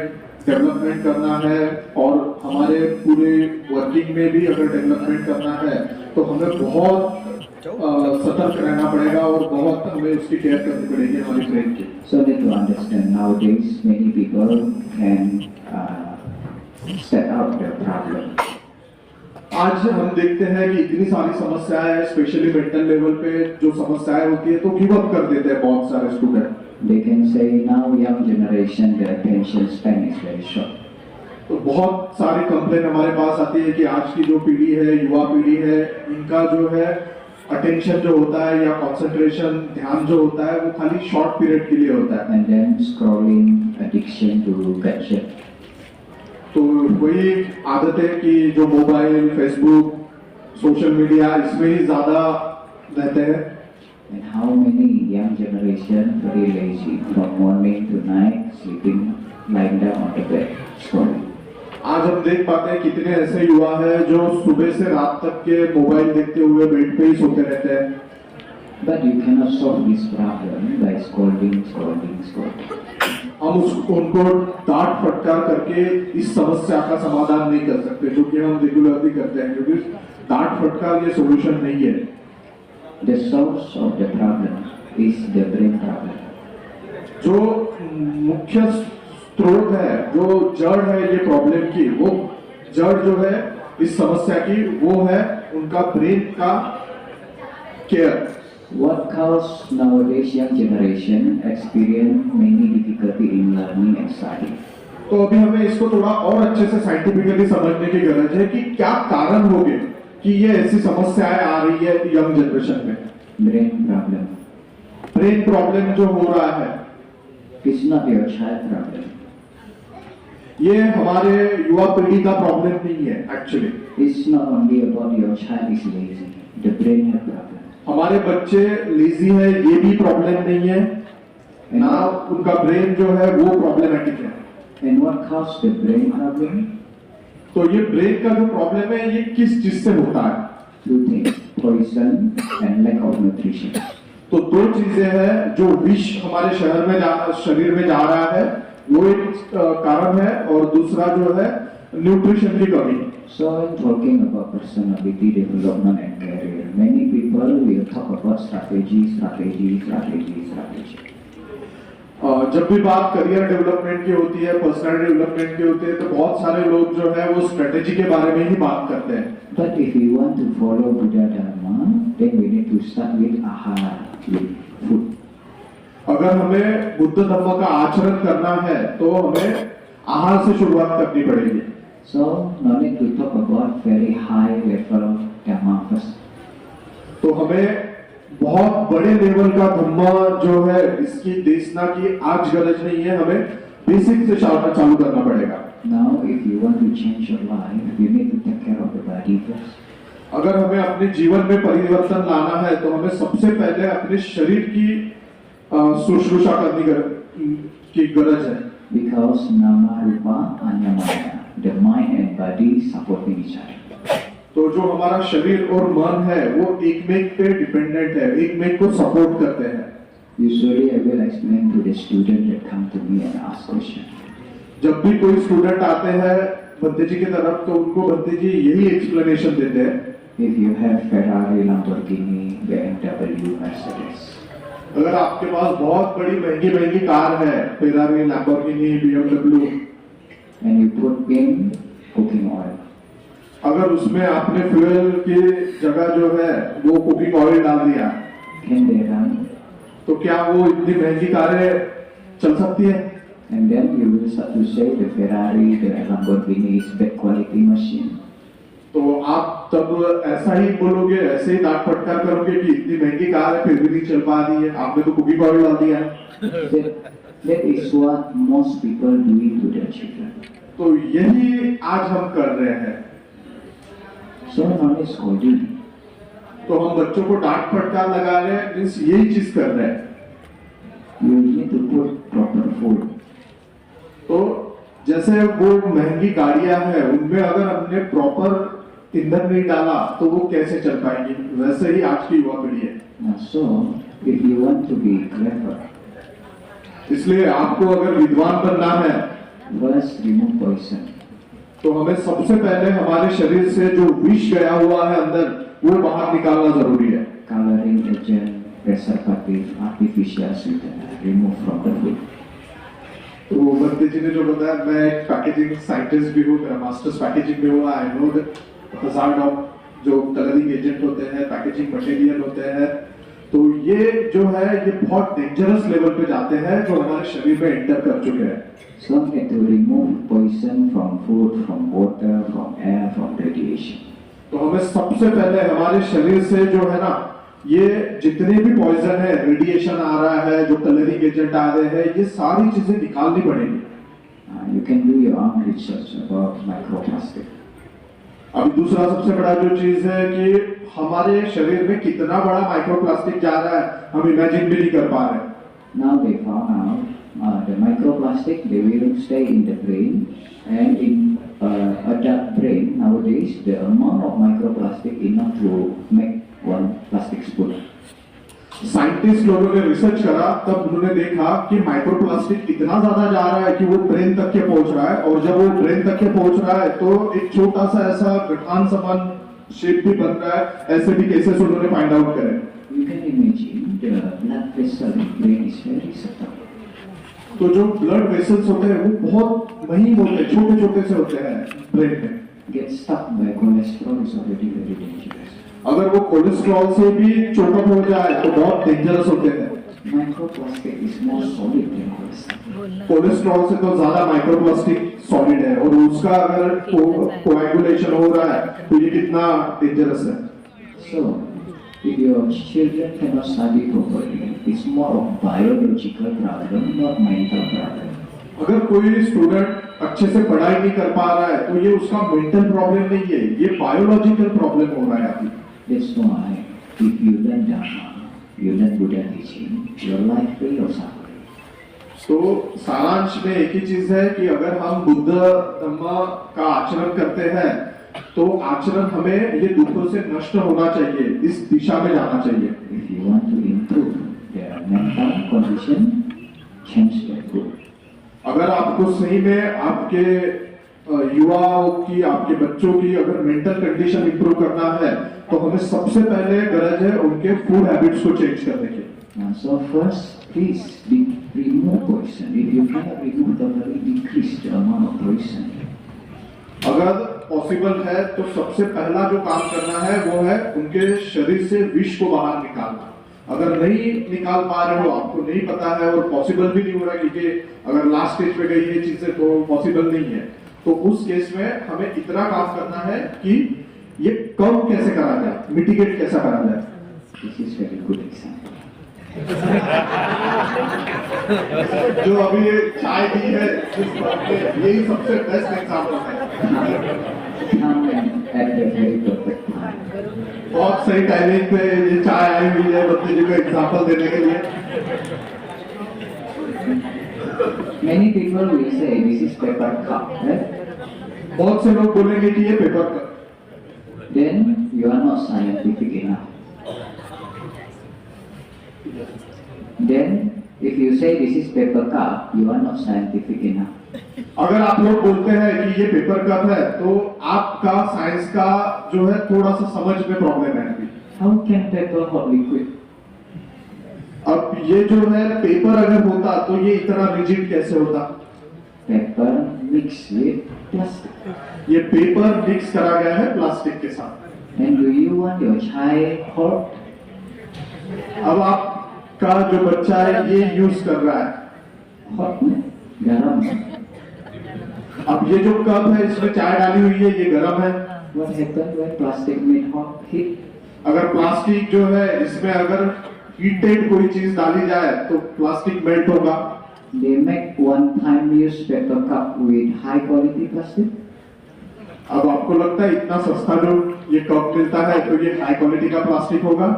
development करना है और हमारे पूरे वर्किंग में भी अगर डेवलपमेंट करना है तो हमें बहुत सतर्क रहना पड़ेगा और बहुत हमें उसकी केयर करनी पड़ेगी हमारी ब्रेन की। So need to understand nowadays many people can set out their problem. आज हम देखते हैं कि इतनी सारी समस्याएं हैं, स्पेशली मेंटल लेवल पे जो समस्याएं होती है तो गिव अप कर देते हैं बहुत सारे student. They can say now young generation their attention span is very short. तो बहुत सारी कंप्लेन हमारे पास आती है कि आज की जो पीढ़ी है, युवा पीढ़ी है, इनका जो है अटेंशन जो होता है या कंसंट्रेशन ध्यान जो होता है वो खाली शॉर्ट पीरियड के लिए होता है। And then scrolling, addiction to gadget. तो वही आदत है कि जो मोबाइल, फेसबुक, सोशल मीडिया इसमें ही ज्यादा रहते हैं। And how many young generation very lazy from morning to night sleeping lying down on the bed scrolling. आज हम देख पाते हैं कितने ऐसे युवा हैं जो सुबह से रात तक के मोबाइल देखते हुए बेड पे ही सोते रहते हैं। But you cannot solve this problem by scrolling. हम उनको डांट फटकार करके इस समस्या का समाधान नहीं कर सकते, जो कि हम रेगुलरली करते हैं, क्योंकि डांट फटकार ये सॉल्यूशन नहीं है। The source of the problem is the brain problem. जो मुख्य स्रोत है, जो जड़ है ये प्रॉब्लम की, वो जड़ जो है इस समस्या की वो है उनका ब्रेन का care. What caused nowadays young generation experience many difficulty in learning and study? तो अभी हमें इसको थोड़ा और अच्छे से साइंटिफिकली समझने की गरज है कि क्या कारण हो गए कि ये ऐसी समस्याएं आ रही है यंग जनरेशन में। Brain problem. ब्रेन प्रॉब्लम जो हो रहा है It's not your child problem. ये हमारे युवा पीढ़ी का प्रॉब्लम नहीं है actually. It's not only about your child is lazy. The brain have problem. हमारे बच्चे लेजी है ये भी प्रॉब्लम नहीं है ना, उनका ब्रेन जो है वो प्रॉब्लमेटिक है। And what caused the brain problem? तो ये ब्रेन का जो प्रॉब्लम है ये किस चीज से होता है? Two things: poison and lack of nutrition. तो दो चीजें हैं, जो विष हमारे शरीर में जा रहा है वो एक कारण है और दूसरा जो है न्यूट्रिशन की कमी। So in talking about personality development and career, many people will talk about strategy. जब भी बात करियर डेवलपमेंट की होती है, पर्सनालिटी डेवलपमेंट की होती है, तो बहुत सारे लोग जो है वो स्ट्रेटेजी के बारे में ही बात करते हैं। But if we want to follow Buddha Dharma, then we need to start with ahara, with food. अगर हमें बुद्ध धर्म का आचरण करना है तो हमें आहार से शुरुआत करनी पड़ेगी। So no need to talk about very high level Dharma first. तो हमें बहुत बड़े लेवल का धर्म जो है इसकी देशना की आज गरज नहीं है, हमें बेसिक से चालू करना पड़ेगा। Now if you want to change your life, you need to take care of the body first. अगर हमें अपने जीवन में परिवर्तन लाना है तो हमें सबसे पहले अपने शरीर की शुश्रूषा करनी की गरज है। Because nama rupa anyamaya, the mind and body supporting each other. तो जो हमारा शरीर और मन है वो एक में पे डिपेंडेंट है, एक में को सपोर्ट करते हैं। Usually I will explain to the student that come to me and ask question. जब भी कोई स्टूडेंट आते हैं बंदे जी की तरफ तो उनको बंदे जी यही एक्सप्लेनेशन देते हैं। If you have Ferrari, Lamborghini, BMW, Mercedes, अगर आपके पास बहुत बड़ी महंगी कार है, Ferrari, Lamborghini, BMW, and you put in cooking oil, अगर उसमें आपने फ्यूल की जगह जो है वो कुकिंग ऑयल डाल दिया can they run? तो क्या वो इतनी महंगी कारें चल सकती है? And then you will start to say the Ferrari, the Lamborghini is bad quality machine. तो आप तब ऐसा ही बोलोगे, ऐसे ही डांट फटकार करोगे कि इतनी महंगी कार है फिर भी नहीं चल पा रही है, आपने तो कुकिंग ऑयल डाल दिया है। That is what most people doing to their children. तो यही आज हम कर रहे हैं। So not is scolding. तो हम बच्चों को डांट फटकार लगा रहे हैं, मीन्स यही चीज कर रहे हैं। You need to put proper food. तो जैसे वो महंगी गाड़ियां हैं उनमें अगर हमने प्रॉपर ईंधन नहीं डाला तो वो कैसे चल पाएंगी, वैसे ही आज की युवा पीढ़ी है। So, if you want to be clever, इसलिए आपको अगर विद्वान बनना है first remove poison. तो हमें सबसे पहले हमारे शरीर से जो विष गया हुआ है अंदर वो बाहर निकालना जरूरी है। Coloring agent, preservative, artificial sweetener, remove from the food. तो बंदे जी ने जो बताया, मैं एक पैकेजिंग साइंटिस्ट भी हूँ, मेरा मास्टर्स पैकेजिंग में हुआ। I know the hazard of जो कलरिंग एजेंट होते हैं, पैकेजिंग मटेरियल होते हैं, तो ये जो है ये बहुत डेंजरस लेवल पे जाते हैं जो हमारे शरीर में एंटर कर चुके हैं। So we have to remove poison from food, from water, from air, from radiation. तो हमें सबसे पहले हमारे शरीर से जो है ना, ये जितने भी पॉइजन है, रेडिएशन आ रहा है, जो कलरिंग एजेंट आ रहे हैं, ये सारी चीजें निकालनी पड़ेगी। You can do your own research about microplastic. अभी दूसरा सबसे बड़ा जो चीज है कि हमारे शरीर में कितना बड़ा माइक्रोप्लास्टिक जा रहा है, हम इमेजिन भी नहीं कर पा रहे। Now they found out the microplastic, they will stay in the brain, and in adult brain nowadays the amount of microplastic enough to make one plastic spoon. Scientist लोगों ने रिसर्च करा, तब उन्होंने देखा कि माइक्रोप्लास्टिक इतना ज्यादा जा रहा है कि वो ब्रेन तक के पहुंच रहा है, और जब वो ब्रेन तक के पहुंच रहा है तो एक छोटा सा ऐसा गठान समान शेप भी बन रहा है। ऐसे भी केसेस उन्होंने फाइंड आउट करे। You can imagine the blood vessel in brain is very subtle. तो जो ब्लड वेसल्स होते हैं वो बहुत महीन होते हैं, छोटे छोटे से होते हैं ब्रेन में। Get stuck by cholesterol is already very dangerous. अगर वो कोलेस्ट्रॉल से भी चोकअप हो जाए तो बहुत डेंजरस होते हैं। Microplastic is more solid than cholesterol. Cholesterol से तो ज्यादा माइक्रोप्लास्टिक सॉलिड है, और उसका अगर कोएगुलेशन हो रहा है तो ये कितना डेंजरस है। So, if your children cannot study properly, it's more of biological problem, not mental problem. अगर कोई स्टूडेंट अच्छे से पढ़ाई नहीं कर पा रहा है तो ये उसका मेंटल प्रॉब्लम नहीं है, ये बायोलॉजिकल प्रॉब्लम हो रहा है अभी। That's why if you learn Dharma, you learn Buddha teaching, your life free or suffering. तो सारांश में एक ही चीज है कि अगर हम बुद्ध धम्म का आचरण करते हैं तो आचरण हमें ये दुखों से नष्ट होना चाहिए, इस दिशा में जाना चाहिए। If you want to improve their mental condition, change their food. अगर आपको सही में आपके युवाओं की, आपके बच्चों की अगर मेंटल कंडीशन इंप्रूव करना है तो हमें सबसे पहले गरज है उनके फूड हैबिट्स को चेंज करने की। So first, please remove poison. If you cannot remove, totally decrease the amount of poison. अगर पॉसिबल है तो सबसे पहला जो काम करना है वो है उनके शरीर से विष को बाहर निकालना। अगर नहीं निकाल पा रहे हो, आपको नहीं पता है और पॉसिबल भी नहीं हो रहा है, क्योंकि अगर लास्ट स्टेज पे गई ये चीजें तो पॉसिबल नहीं है, तो उस केस में हमें इतना काम करना है कि ये कम कैसे करा जाए, मिटिगेट कैसा करा जाए। This is very good example. जो अभी ये चाय दी है यही सबसे बेस्ट एग्जाम्पल है। Come at the very perfect time. बहुत सही टाइमिंग पे ये चाय आई हुई है बच्चे जी को एग्जाम्पल देने के लिए। Many people will say this is paper cup, right? बहुत से लोग बोलेंगे कि ये paper cup. Then you are not scientific enough. Then if you say this is paper cup, you are not scientific enough. अगर आप लोग बोलते हैं कि ये पेपर कप है तो आपका साइंस का जो है थोड़ा सा समझ में प्रॉब्लम है अभी। How can paper hold liquid? अब ये जो है पेपर अगर होता तो ये इतना रिजिड कैसे होता। Paper mixed with plastic. ये पेपर मिक्स करा गया है प्लास्टिक के साथ। And do you want your child hot? अब आपका जो बच्चा है ये यूज कर रहा है Hot में गरम। अब ये जो कप है इसमें चाय डाली हुई है, ये गर्म है। What happens when plastic made hot heat? अगर प्लास्टिक जो है इसमें अगर हीटेड कोई चीज डाली जाए तो प्लास्टिक मेल्ट होगा। They make one-time use paper cup with high quality plastic. अब आपको लगता है इतना सस्ता जो ये कप मिलता है तो ये हाई क्वालिटी का प्लास्टिक होगा।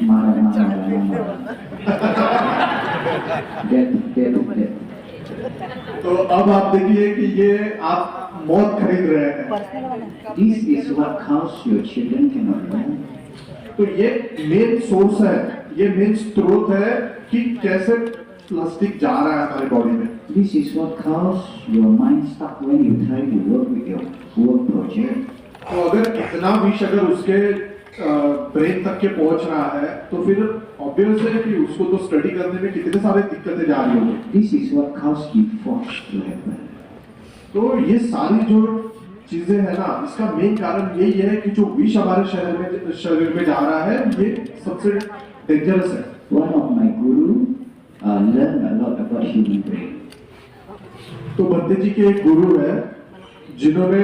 Marah. That. तो अब आप देखिए कि ये आप मौत खरीद रहे हैं। This is what cause your children cannot learn. तो ये मेन सोर्स है, ये मेन स्रोत है कि कैसे प्लास्टिक जा रहा है हमारी बॉडी में। This is what cause your mind stuck when you try to work with your work project. तो अगर इतना विष अगर उसके ब्रेन तक के पहुंच रहा है तो फिर ऑब्वियस है कि उसको तो स्टडी करने में कितने सारे दिक्कतें जा रही होंगी। This is what cause divorce to happen. तो ये सारी जो चीजें है ना, इसका मेन कारण यही है कि जो विष हमारे शरीर में जा रहा है ये सबसे डेंजरस है। One of my guru learned a lot about human brain. तो बंदे जी के एक गुरु है जिन्होंने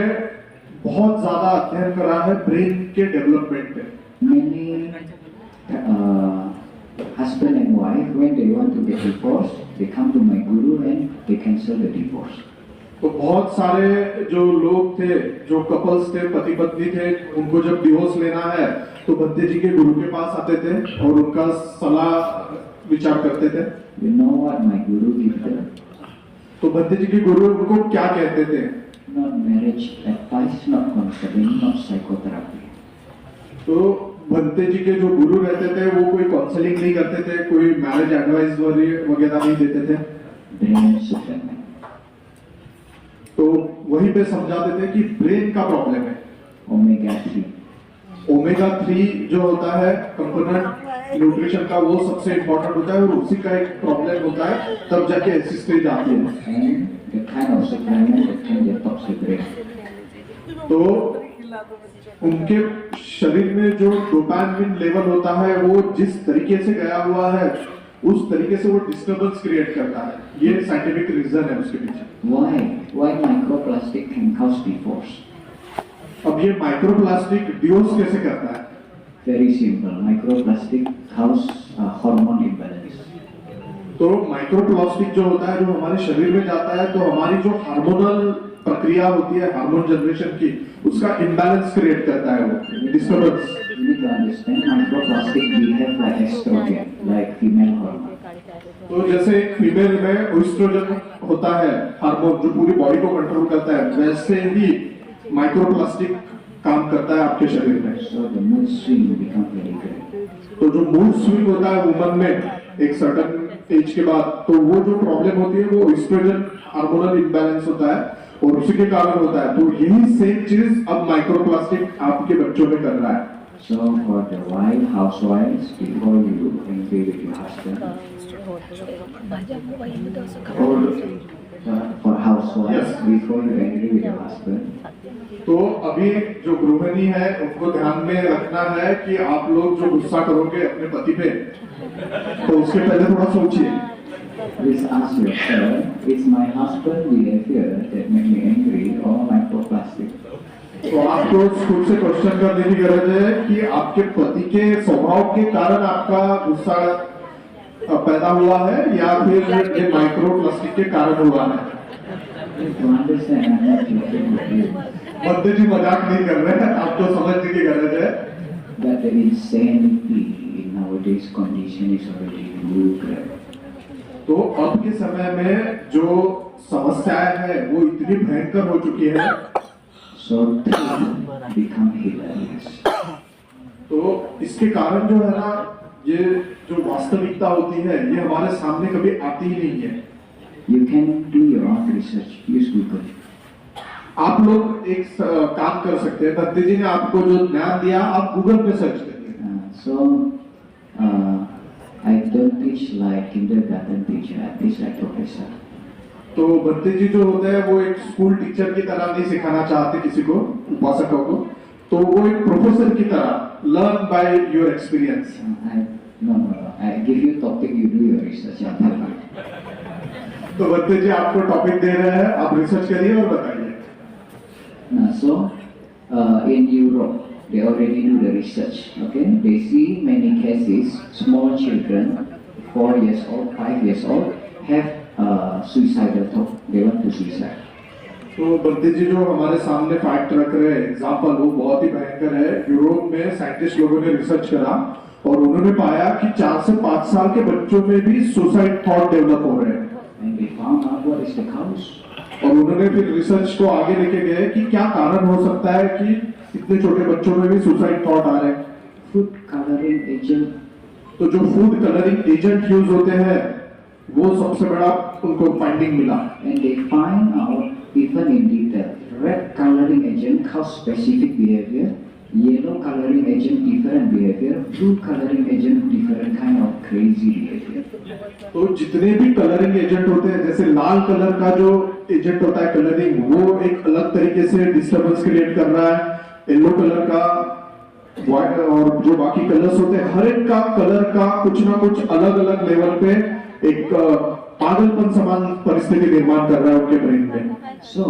बहुत ज्यादा अध्ययन करा है ब्रेन के डेवलपमेंट पे। Many husband and wife, when they want to get divorced, they come to my guru and they cancel the divorce. तो बहुत सारे जो लोग थे, जो कपल्स थे, पति पत्नी थे, उनको जब डिवोर्स लेना है तो बंदे जी के गुरु के पास आते थे और उनका सलाह विचार करते थे। You know what my guru did them? तो बंदे जी के गुरु उनको क्या कहते थे? Not marriage advice, not counseling, not psychotherapy. तो बंते जी के जो गुरु रहते थे वो कोई काउंसलिंग नहीं करते थे, कोई मैरिज एडवाइस वगैरह नहीं देते थे। Brain supplement. तो वहीं पे समझाते थे कि ब्रेन का प्रॉब्लम है। Omega 3. ओमेगा 3 जो होता है कंपोनेंट न्यूट्रिशन का, वो सबसे इंपॉर्टेंट होता है और उसी का एक प्रॉब्लम होता है, तब जाके ऐसी स्टेज आती है। And the kind of supplement that can detox the brain. तो उनके शरीर में जो डोपामिन लेवल होता है वो जिस तरीके से गया हुआ है उस तरीके से वो डिस्टर्बेंस क्रिएट करता है। ये साइंटिफिक रीजन है उसके पीछे। Why microplastic can cause divorce? अब ये माइक्रोप्लास्टिक डिवोर्स कैसे करता है? Very simple. Microplastic cause hormone imbalance. तो माइक्रोप्लास्टिक जो होता है, जो हमारे शरीर में जाता है, तो हमारी जो हार्मोनल प्रक्रिया होती है हार्मोन जनरेशन की, उसका इम्बैलेंस क्रिएट करता है, वो disturbance. You need to understand microplastic behave like estrogen, like female hormone. तो जैसे एक फीमेल में ओएस्ट्रोजन होता है हार्मोन जो पूरी बॉडी को कंट्रोल करता है, वैसे ही माइक्रोप्लास्टिक काम करता है आपके शरीर में। So the mood swing become very great. तो जो मूड स्विंग होता है वुमन में एक सर्टेन एज के बाद, तो वो जो प्रॉब्लम होती है वो ओएस्ट्रोजन हार्मोनल इम्बैलेंस होता है और उसी के कारण होता है। तो यही सेम चीज अब माइक्रोप्लास्टिक आपके बच्चों में कर रहा है। So for the wife, housewives, before you angry with your husband, for housewives, Yes. before you angry with your husband, तो अभी जो गृहिणी है उनको ध्यान में रखना है कि आप लोग जो गुस्सा करोगे अपने पति पे, तो उसके पहले थोड़ा सोचिए। please ask yourself, is my husband behavior that make me angry or microplastic? तो आपको खुद से क्वेश्चन करने की जरूरत है कि आपके पति के स्वभाव के कारण आपका गुस्सा पैदा हुआ है या फिर ये माइक्रोप्लास्टिक के कारण हुआ है। To understand, I'm not joking with you, बंदे जी मजाक नहीं कर रहे हैं, आपको समझने की जरूरत है। that the insanity in nowadays condition is already too great. तो अब के समय में जो समस्याएं हैं वो इतनी भयंकर हो चुकी है, So things become hilarious. तो इसके कारण जो है ना, ये जो वास्तविकता होती है ये हमारे सामने कभी आती ही नहीं है। You can do your own research. Use Google. आप लोग एक काम कर सकते हैं, बंदे जी ने आपको जो ज्ञान दिया आप गूगल पे सर्च करिए। So I don't teach like kindergarten teacher. I teach like professor. तो बंदे जी जो होते हैं वो एक स्कूल टीचर की तरह नहीं सिखाना चाहते किसी को, उपासकों को, तो वो एक प्रोफेसर की तरह learn by your experience. No. I give you topic. You do your research. I tell you. तो बंदे जी आपको टॉपिक दे रहे हैं, आप रिसर्च करिए और बताइए। So in Europe, they already do the research. Okay, they see many cases. Small children, 4 years old, 5 years old, have suicidal thought. They want to suicide. तो बंदे जी जो हमारे सामने फैक्ट रख रहे हैं, एग्जाम्पल, वो बहुत ही भयंकर है। यूरोप में साइंटिस्ट लोगों ने रिसर्च करा और उन्होंने पाया कि 4 से 5 साल के बच्चों में भी सुसाइड थॉट डेवलप हो रहे हैं। And they found out what is the cause. और उन्होंने फिर रिसर्च को आगे लेके गए कि क्या कारण हो सकता है कि इतने छोटे बच्चों में भी सुसाइड थॉट आ रहे हैं। Food coloring agent. तो जो फूड कलरिंग एजेंट यूज होते हैं वो सबसे बड़ा उनको फाइंडिंग मिला। And they find out even in detail. Red coloring agent cause specific behavior. Yellow coloring agent different behavior. Blue coloring agent different kind of crazy behavior. तो जितने भी कलरिंग एजेंट होते हैं, जैसे लाल कलर का जो एजेंट होता है कलरिंग, वो एक अलग तरीके से डिस्टर्बेंस क्रिएट कर रहा है। येलो कलर का और जो बाकी कलर्स होते हैं, हर एक का कलर का कुछ ना कुछ अलग अलग लेवल पे एक पागलपन समान परिस्थिति निर्माण कर रहा है उनके ब्रेन में। So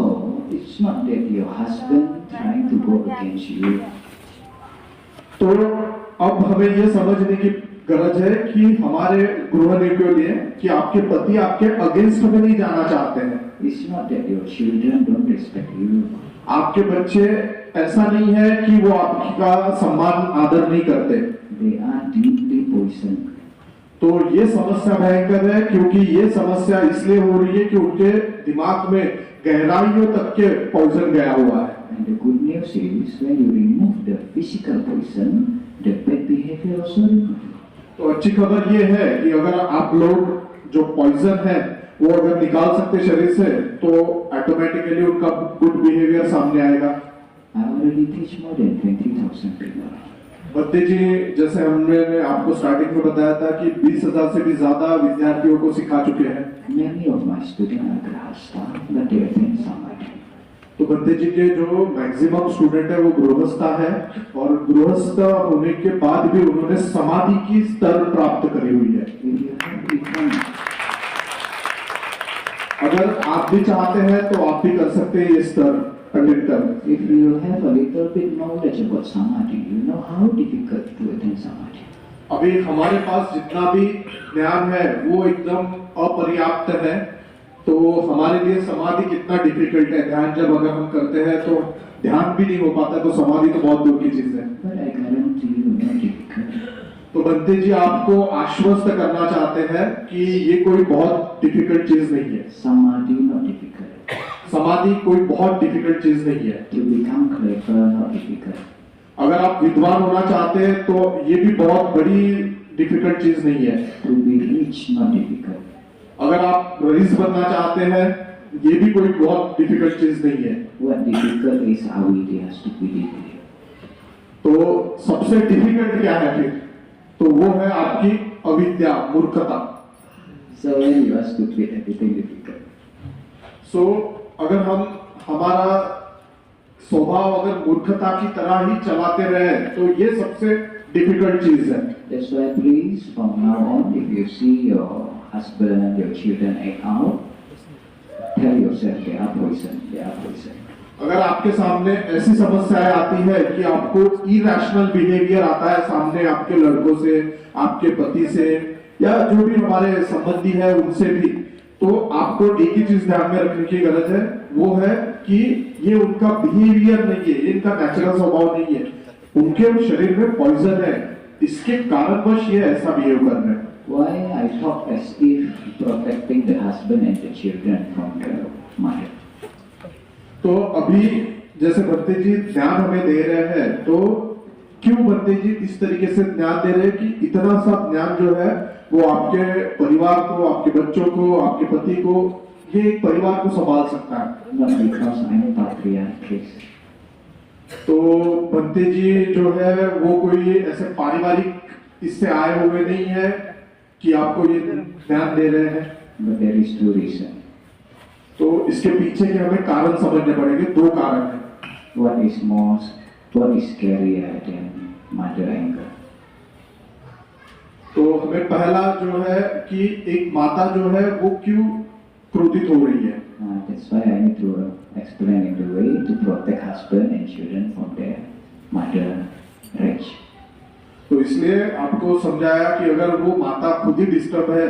it's not that your husband trying to go against you. तो अब हमें ये समझने की गरज है कि हमारे गृहिणी के लिए कि आपके पति आपके अगेंस्ट में नहीं जाना चाहते हैं। It's not that your children don't respect you. आपके बच्चे ऐसा नहीं है कि वो आपका सम्मान आदर नहीं करते। They are deeply poisoned. तो ये समस्या भयंकर है क्योंकि ये समस्या इसलिए हो रही है कि उनके दिमाग में गहराइयों तक के पॉइजन गया हुआ है। And the good news is when you remove the physical poison, the bad behavior also removes. तो अच्छी खबर ये है कि अगर आप लोग जो पॉइजन है वो अगर निकाल सकते शरीर से तो ऑटोमेटिकली उनका गुड बिहेवियर सामने आएगा। I already teach more than 20,000 people. Birthday जी, जैसे हमने आपको स्टार्टिंग में बताया था कि 20,000 से भी ज्यादा विद्यार्थियों को सिखा चुके हैं। Many of my students are grahasta, but they attend samadhi. तो बद्दे जी के जो मैक्सिमम स्टूडेंट है वो गृहस्था है और गृहस्थ होने के बाद भी उन्होंने समाधि की स्तर प्राप्त करी हुई है। If you have become, अगर आप भी चाहते हैं तो आप भी कर सकते हैं ये स्तर अटेंड कर। if you have a little bit knowledge about samadhi, you know how difficult to attend samadhi. अभी हमारे पास जितना भी ज्ञान है वो एकदम अपर्याप्त है, तो हमारे लिए समाधि कितना डिफिकल्ट है। ध्यान जब अगर हम करते हैं तो ध्यान भी नहीं हो पाता, तो समाधि तो बहुत दूर की चीज है। But I guarantee you, not difficult. तो बंते जी आपको आश्वस्त करना चाहते हैं कि ये कोई बहुत डिफिकल्ट चीज नहीं है। Samadhi not difficult. समाधि कोई बहुत डिफिकल्ट चीज नहीं है। To become clever not difficult. अगर आप विद्वान होना चाहते हैं तो ये भी बहुत बड़ी डिफिकल्ट चीज नहीं है। To be rich not difficult. अगर आप रईस बनना चाहते हैं ये भी कोई बहुत डिफिकल्ट चीज नहीं है। What difficult is avidya, stupidity. तो सबसे डिफिकल्ट क्या है फिर? तो वो है आपकी अविद्या, मूर्खता। So when you are stupid, everything difficult. सो अगर हम हमारा स्वभाव अगर मूर्खता की तरह ही चलाते रहे तो ये सबसे डिफिकल्ट चीज है। That's why please from now on, if you see your husband, your children act out, tell yourself they are poison, they are poison. अगर आपके सामने ऐसी समस्याएं आती है कि आपको इरैशनल बिहेवियर आता है सामने आपके लड़कों से, आपके पति से या जो भी हमारे संबंधी है उनसे भी, तो आपको एक ही चीज ध्यान में रखने की गरज है, वो है कि ये उनका बिहेवियर नहीं है, ये इनका नेचुरल स्वभाव नहीं है, उनके शरीर में पॉइजन है, इसके कारणवश ये ऐसा बिहेव कर रहे हैं। Why I talk as if protecting the husband and the children from the mother. तो अभी जैसे बंते जी ज्ञान हमें दे रहे हैं, तो क्यों बंते जी इस तरीके से ज्ञान दे रहे हैं कि इतना सा ज्ञान जो है वो आपके परिवार को, आपके बच्चों को, आपके पति को, ये एक परिवार को संभाल सकता है। Not because I am patriarchist. तो बंते जी जो है वो कोई ऐसे पारिवारिक इससे आए हुए नहीं है कि आपको ये ज्ञान दे रहे हैं। But there is two reasons. तो इसके पीछे के हमें कारण समझने पड़ेंगे। दो कारण है। What is scarier than mother anger? तो हमें पहला जो है कि एक माता जो है वो क्यों क्रोधित हो रही है। That's why I need to explain in the way to protect husband and children from their mother rage. तो इसलिए आपको समझाया कि अगर वो माता खुद ही डिस्टर्ब है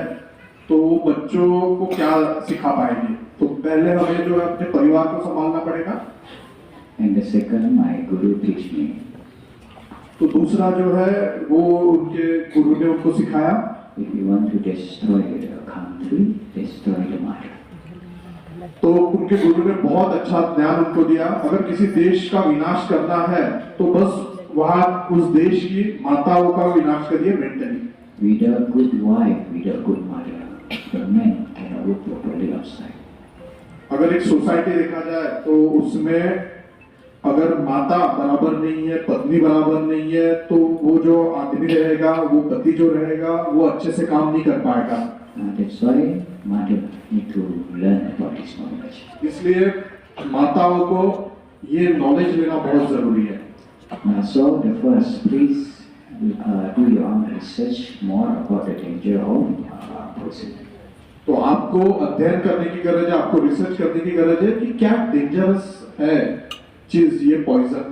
तो वो बच्चों को क्या सिखा पाएगी। तो पहले हमें जो है अपने परिवार को संभालना पड़ेगा। And the second, my guru teach me. तो दूसरा जो है वो उनके गुरु ने उनको सिखाया। If you want to destroy the country, destroy the mother. तो उनके गुरु ने बहुत अच्छा ज्ञान उनको दिया, अगर किसी देश का विनाश करना है तो बस वहां उस देश की माताओं का विनाश करिए mentally. Without good wife, without good mother, the man cannot work properly outside. अगर एक सोसाइटी देखा जाए तो उसमें अगर माता बराबर नहीं है, पत्नी बराबर नहीं है, तो वो जो आदमी रहेगा, वो पति जो रहेगा, वो अच्छे से काम नहीं कर पाएगा। That's why mother need to learn about this knowledge. इसलिए माताओं को ये नॉलेज लेना बहुत जरूरी है। So the first, please do your own research more about the danger of poison. तो आपको अध्ययन करने की गरज है, आपको रिसर्च करने की गरज है कि क्या डेंजरस है चीज ये poison.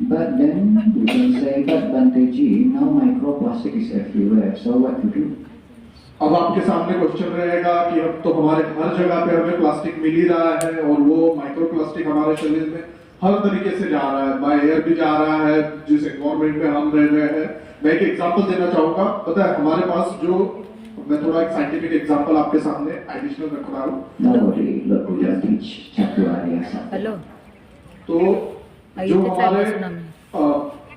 But then we can say, but Banteji, now microplastic is everywhere, so what to do? अब आपके सामने क्वेश्चन रहेगा कि अब तो हमारे हर जगह पे हमें प्लास्टिक मिल ही रहा है और वो माइक्रो प्लास्टिक हमारे शरीर में हर तरीके से जा रहा है, बाय एयर भी जा रहा है, जिस एनवायरमेंट में हम रह रहे हैं। मैं एक एग्जांपल देना चाहूंगा, पता है हमारे पास जो, मैं थोड़ा एक साइंटिफिक एग्जांपल आपके सामने एडिशनल रख रहा हूँ। Nobody look we don't teach Chaturarya something. Hello तो जो हमारे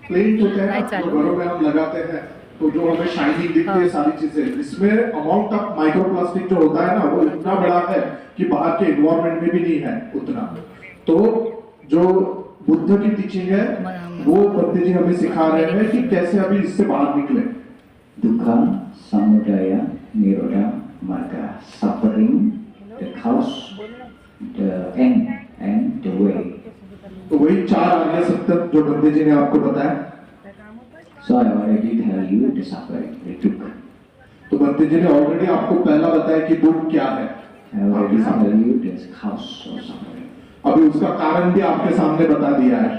प्लेन होते हैं जो घरों में हम लगाते हैं, तो जो हमें शाइनिंग दिखती है सारी चीजें, इसमें अमाउंट ऑफ माइक्रोप्लास्टिक जो होता है ना, वो इतना बड़ा है कि बाहर के एनवायरमेंट में भी नहीं है उतना। तो जो बुद्ध की टीचिंग है वो बंते जी हमें सिखा रहे हैं कि कैसे अभी इससे बाहर निकले। Dukkha, Samudaya, Nirodha, Marga, suffering, the cause, the end, and the way. तो वही चार आर्य सत्य जो बंते जी ने आपको बताया। So I already tell you the suffering, the dukkha. तो बंते जी ने ऑलरेडी आपको पहला बताया कि दुख क्या है। I already tell you the cause of suffering. अभी उसका कारण भी आपके सामने बता दिया है।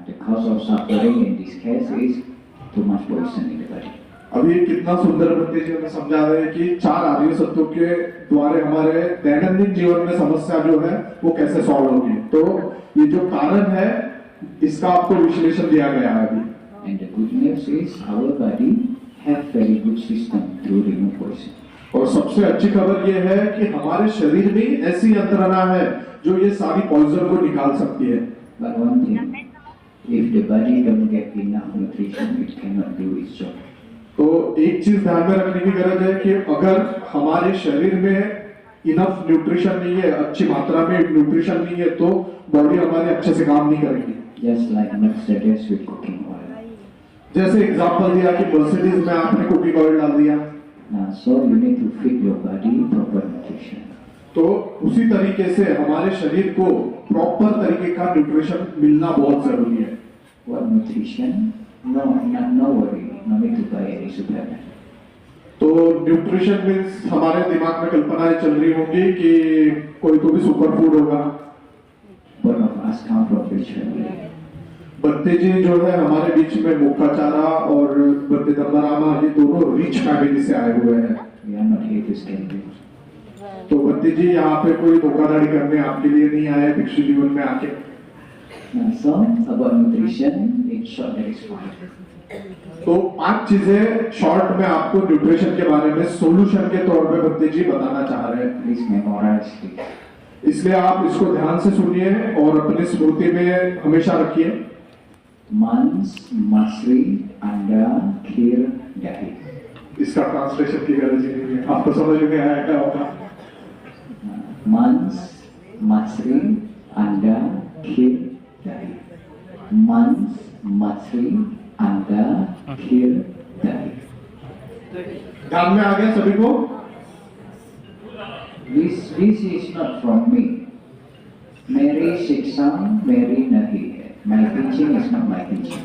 The cause of suffering in this case is too much poison in the body. अभी कितना सुंदर बंते जी हमें समझा रहे हैं कि चार आर्य सत्यों के द्वारा हमारे दैनंदिन जीवन में समस्या जो है वो कैसे सॉल्व होगी। तो ये जो कारण है इसका आपको विश्लेषण दिया गया है अभी। And the good news is our body have very good system to remove poison. और सबसे अच्छी खबर ये है कि हमारे शरीर में ऐसी यंत्रणा है जो ये सारी पॉइजन को निकाल सकती है। But one thing, if the body don't get enough nutrition, it cannot do its job. तो एक चीज ध्यान में रखने की गरज है कि अगर हमारे शरीर में इनफ न्यूट्रिशन नहीं है, अच्छी मात्रा में न्यूट्रिशन नहीं है, तो बॉडी हमारी अच्छे से काम नहीं करेगी। Just like Mercedes with cooking oil. जैसे एग्जांपल दिया कि मर्सिडीज में आपने कुकिंग ऑयल डाल दिया, So you need to feed your body proper nutrition. तो उसी तरीके से हमारे शरीर को प्रॉपर तरीके का न्यूट्रिशन मिलना बहुत जरूरी है। What nutrition? No worry, no need to buy any supplement. तो न्यूट्रिशन मीन्स हमारे दिमाग में कल्पनाएं चल रही होंगी कि कोई तो भी सुपर फूड होगा। Both of us come from rich family. Bhante ji जो है हमारे बीच में मुक्काचारा और बंते दम्बारामा, ये दोनों रिच फैमिली से आए हुए हैं। We are not here to scam you. तो बंते जी यहाँ पे कोई धोखाधड़ी करने आपके लिए नहीं आए भिक्षु जीवन में आके। So about nutrition, in short, there is 5. तो 5 चीजें शॉर्ट में आपको न्यूट्रिशन के बारे में सॉल्यूशन के तौर पे बंते जी बताना चाह रहे हैं। Please memorize this. इसलिए आप इसको ध्यान से सुनिए और अपनी स्मृति में हमेशा रखिए। Mans, Masri, Anda, Khir, Dahi. इसका ट्रांसलेशन की गरज ही नहीं है, आपको समझ में आया क्या होगा। Mans, Masri, Anda, Khir, Dahi. Mans, Masri, Anda, Khir, Dahi. ध्यान में आ गया सभी को। This is not from me. मेरी शिक्षा मेरी नहीं है. My teaching is not my teaching.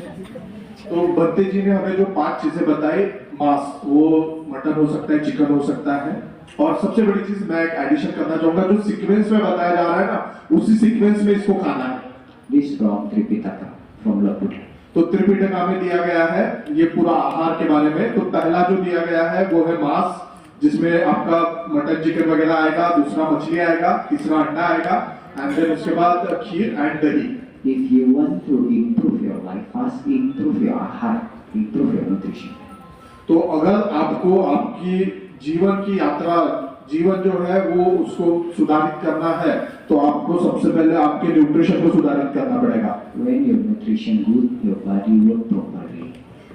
तो बंते जी ने हमें जो 5 चीजें बताई, मांस, वो मटन हो सकता है, चिकन हो सकता है, और सबसे बड़ी चीज मैं एक एडिशन करना चाहूंगा, जो सीक्वेंस में बताया जा रहा है ना, उसी सीक्वेंस में इसको खाना है। This from Tripitaka, from Lord Buddha. तो त्रिपिटका में दिया गया है ये पूरा आहार के बारे में। तो पहला जो दिया गया है वो है मांस, जिसमें आपका मटन चिकन वगैरह आएगा, दूसरा मछली आएगा, तीसरा अंडा आएगा, एंड देन उसके बाद खीर एंड दही। If you want to improve your life, first improve your heart, improve your nutrition. तो अगर आपको आपकी जीवन की यात्रा जीवन जो है वो उसको सुधारित करना है तो आपको सबसे पहले आपके न्यूट्रिशन को सुधारित करना पड़ेगा। When your nutrition good, your body work properly.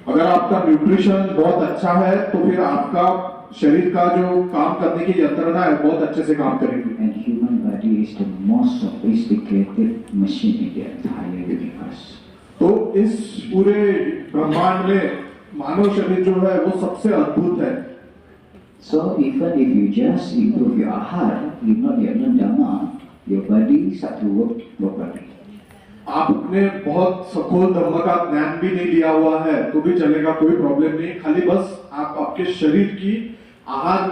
अगर आपका न्यूट्रिशन बहुत अच्छा है तो फिर आपका शरीर का जो काम करने की यंत्रणा है बहुत अच्छे से काम करेगी। And human body is the most sophisticated machine in the entire universe. तो इस पूरे ब्रह्मांड में मानव शरीर जो है वो सबसे अद्भुत है। So even if you just improve your ahar, you not your dhamma, your body start to work properly. आपने बहुत सखोल धर्म का ज्ञान भी नहीं लिया हुआ है तो भी चलेगा, कोई प्रॉब्लम नहीं। खाली बस आप आपके शरीर की आहार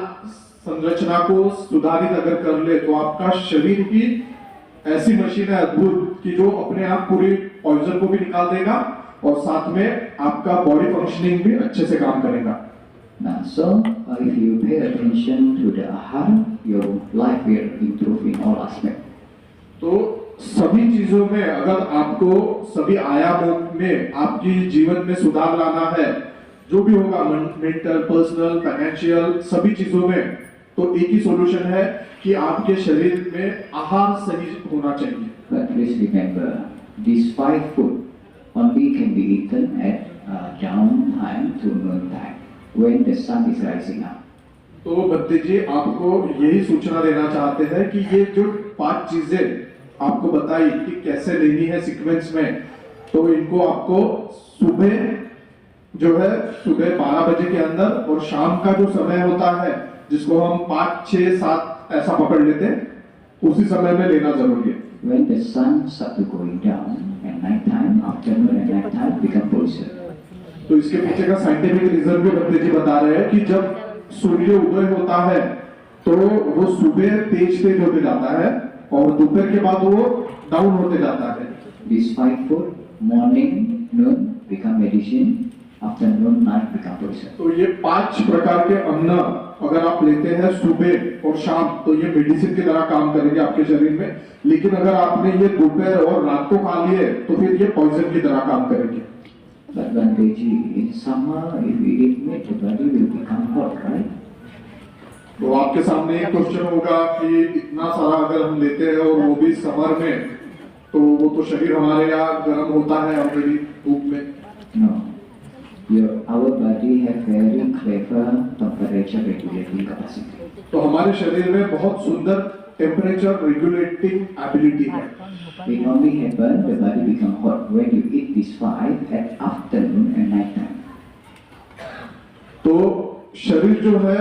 संरचना को सुधारित अगर कर ले तो आपका शरीर की ऐसी मशीन है अद्भुत कि जो अपने आप पूरी पॉइजन को भी निकाल देगा और साथ में आपका बॉडी फंक्शनिंग भी अच्छे से काम करेगा। Now, so if you pay attention to the ahar, your life will improve in all aspects. तो सभी चीजों में अगर आपको सभी आयामों में आपकी जीवन में सुधार लाना है, जो भी होगा मेंटल, पर्सनल, फाइनेंशियल, सभी चीजों में, तो एक ही सॉल्यूशन है कि आपके शरीर में आहार सही होना चाहिए। But please remember, these 5 food only can be eaten at dawn time to noon time, when the sun is rising up. तो बद्दी जी आपको यही सूचना देना चाहते हैं कि ये जो 5 चीजें आपको बताई कि कैसे लेनी है सीक्वेंस में, तो इनको आपको सुबह जो है सुबह 12 बजे के अंदर और शाम का जो समय होता है जिसको हम 5, 6, 7 ऐसा पकड़ लेते हैं, उसी समय में लेना जरूरी है। When the sun start to going down at night time, afternoon and night time become poison. तो इसके पीछे का साइंटिफिक रीजन भी बद्दी जी बता रहे हैं कि जब सूर्य उदय होता है तो वो सुबह तेज होते जाता है और दोपहर के बाद वो डाउन होते जाता है। These 5 food, morning, noon become medicine, afternoon, night become poison. तो ये 5 प्रकार के अन्न अगर आप लेते हैं सुबह और शाम तो ये मेडिसिन की तरह काम करेंगे आपके शरीर में, लेकिन अगर आपने ये दोपहर और रात को खा लिए तो फिर ये पॉइजन की तरह काम करेंगे। But Bandeji, in summer, if we eat meat, the body will become hot, right? तो आपके सामने एक क्वेश्चन होगा कि इतना सारा अगर हम लेते हैं और वो भी समर में, तो वो तो शरीर हमारे यहाँ गर्म होता है ऑलरेडी धूप में। No. Our body have very clever temperature regulating capacity. तो हमारे शरीर में बहुत सुंदर टेम्परेचर रेगुलेटिंग एबिलिटी है। It only happen the body become hot when you eat these 5 at afternoon and night time. तो शरीर जो है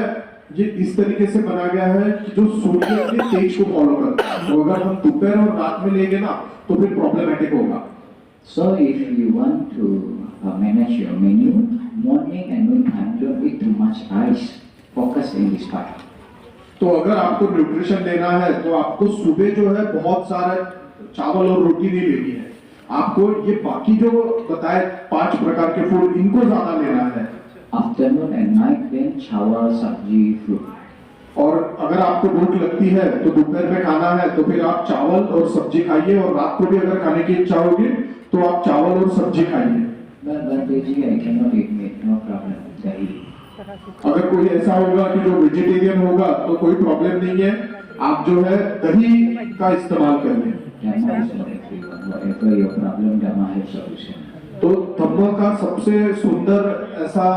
ये इस तरीके से बना गया है कि जो सूर्य के तेज को फॉलो करता है, तो अगर हम दोपहर और रात में लेंगे ना तो फिर प्रॉब्लमेटिक होगा। So if you want to manage your menu, morning and noon time, don't eat too much rice. Focus in this part. तो अगर आपको न्यूट्रिशन लेना है तो आपको सुबह जो है बहुत सारा चावल और रोटी नहीं लेनी है, आपको ये बाकी जो बताए 5 प्रकार के फूड इनको ज्यादा लेना है। Afternoon and night then chawal, sabji, fruit. और अगर आपको भूख लगती है तो दोपहर में खाना है तो फिर आप चावल और सब्जी खाइए, और रात को भी अगर खाने की इच्छा होगी तो आप चावल और सब्जी खाइए। But Bandeji, I cannot eat meat, no problem. Dahi. अगर कोई ऐसा होगा कि जो वेजिटेरियन होगा तो कोई प्रॉब्लम नहीं है, आप जो है दही का इस्तेमाल कर लें। Dhamma is for everyone. Whatever your problem, Dhamma has solution. तो धम्म का सबसे सुंदर ऐसा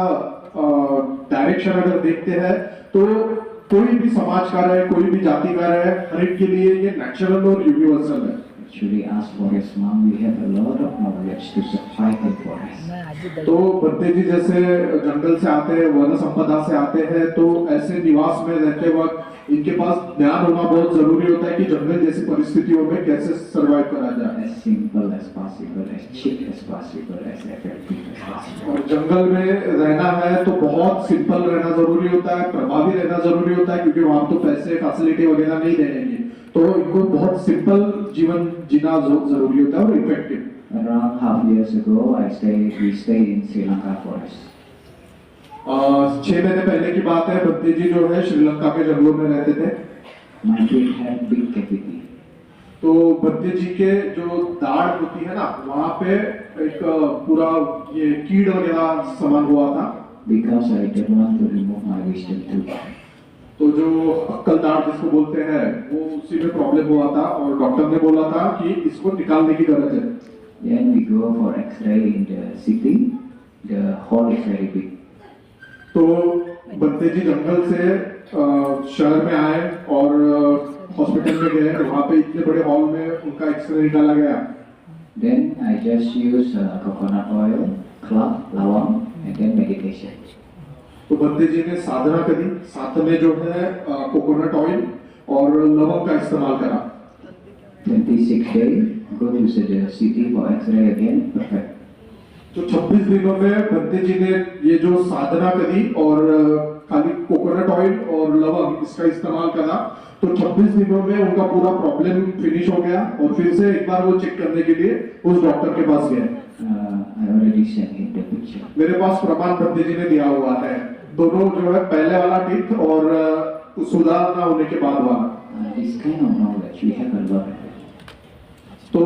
डायरेक्शन अगर देखते हैं तो कोई भी समाज का रहे, कोई भी जाति का रहे, हर एक के लिए ये नेचुरल और यूनिवर्सल है। Actually, as forest mom, we have a lot of knowledge to survive in forest. तो बद्दे जी जैसे जंगल से आते हैं, वन संपदा से आते हैं, तो ऐसे निवास में रहते वक्त इनके पास ज्ञान होना बहुत जरूरी होता है कि जंगल जैसी परिस्थितियों में कैसे सरवाइव करा जाए। As simple as possible, as cheap as possible, as effective as possible. और जंगल में रहना है तो बहुत सिंपल रहना जरूरी होता है, प्रभावी रहना जरूरी होता है, क्योंकि वहां तो पैसे फैसिलिटी वगैरह नहीं देंगे, तो इनको बहुत सिंपल जीवन जीना जरूरी होता है और effective. Around half years ago, we stayed in Sri Lanka forest. 6 महीने पहले की बात है, बद्दी जी जो है श्रीलंका के जंगलों में रहते थे। My kid had big cavity. तो बद्दी जी के जो दाढ़ होती है ना, वहाँ पे एक पूरा ये कीड़ वगैरह समान हुआ था। because I don't want to remove my wisdom tooth. तो जो अक्कल दाढ़ जिसको बोलते हैं वो उसी में प्रॉब्लम हुआ था और डॉक्टर ने बोला था कि इसको निकालने की जरूरत है। Then we go for X-ray in the city. The hall is very big. तो बंते जी जंगल से शहर में आए और हॉस्पिटल में गए, वहाँ पे इतने बड़े हॉल में उनका एक्सरे निकाला गया। Then I just use coconut oil, clove, lawang, and then meditation. तो बंते जी ने साधना करी, साथ में जो है कोकोनट ऑयल और लवंग का इस्तेमाल करा। 26 days, go to the city for X-ray again, perfect. तो 26 दिनों में बंते जी ने ये जो साधना करी और खाली कोकोनट ऑयल और लवंग इसका इस्तेमाल करा, तो 26 दिनों में उनका पूरा प्रॉब्लम फिनिश हो गया और फिर से एक बार वो चेक करने के लिए उस डॉक्टर के पास गए। I already sent him the picture. मेरे पास प्रमाण बंते जी ने दिया हुआ है, दोनों जो है पहले वाला टीथ और सुधार ना होने के बाद वाला। This kind of knowledge we have a lot. तो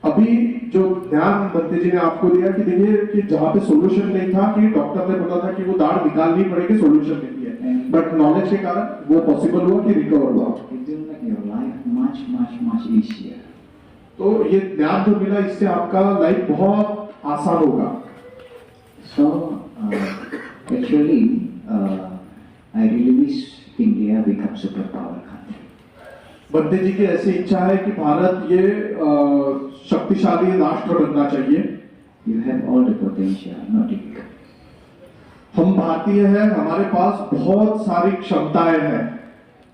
अभी जो ध्यान बंते जी ने आपको दिया कि देखिए कि जहाँ पे सोल्यूशन नहीं था, कि डॉक्टर ने बोला था कि वो दाढ़ निकालनी पड़ेगी, सोल्यूशन नहीं है, बट नॉलेज के कारण वो पॉसिबल हुआ कि रिकवर हुआ। It will make your life much easier. तो ये ज्ञान जो मिला इससे आपका लाइफ बहुत आसान होगा। So actually, I really wish India becomes superpower country. Bhante जी की ऐसी इच्छा है कि भारत ये शक्तिशाली राष्ट्र बनना चाहिए। You have all the potential, not difficult. हम भारतीय हैं, हमारे पास बहुत सारी क्षमताएं हैं।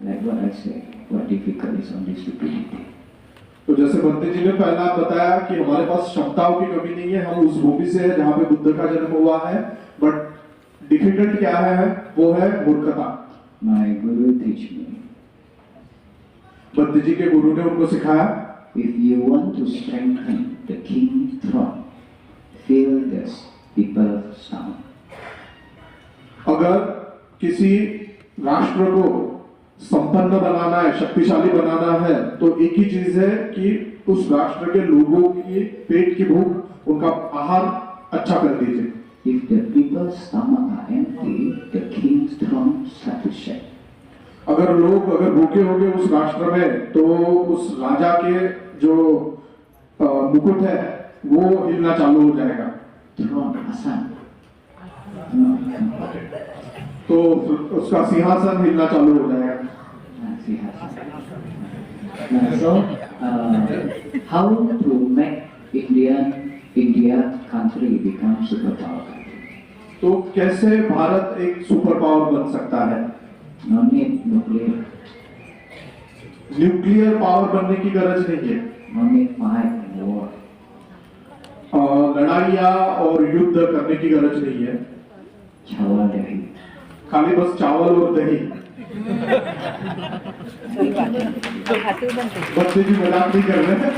Like what I said, what difficult is only stupidity. तो जैसे बंते जी ने पहला बताया कि हमारे पास क्षमताओं की कमी नहीं है, हम उस भूमि से हैं जहाँ पे बुद्ध का जन्म हुआ है, बट डिफिकल्ट क्या है, वो है मूर्खता। My guru teach me, Bhante जी के गुरु ने उनको सिखाया, if you want to strengthen the king throne, feel the people's sound. अगर किसी राष्ट्र को संपन्न बनाना है, शक्तिशाली बनाना है, तो एक ही चीज है कि उस राष्ट्र के लोगों की पेट की भूख, उनका आहार अच्छा कर दीजिए। If the people's stomach are empty, the king's throne start to shake. अगर भूखे हो गए उस राष्ट्र में, तो उस राजा के जो मुकुट है वो हिलना चालू हो जाएगा। Throne, asan. तो उसका सिंहासन हिलना चालू हो जाएगा। So, how to make India country become superpower country? तो कैसे भारत एक सुपर पावर बन सकता है? No need nuclear, nuclear power बनने की गरज नहीं है। no need fight and war. लड़ाइयाँ और युद्ध करने की गरज नहीं है, Chawal dahi. खाली बस चावल और दही। सही बात है, तो खाते हुए बनते हैं। बच्चे जी मजाक नहीं कर रहे हैं।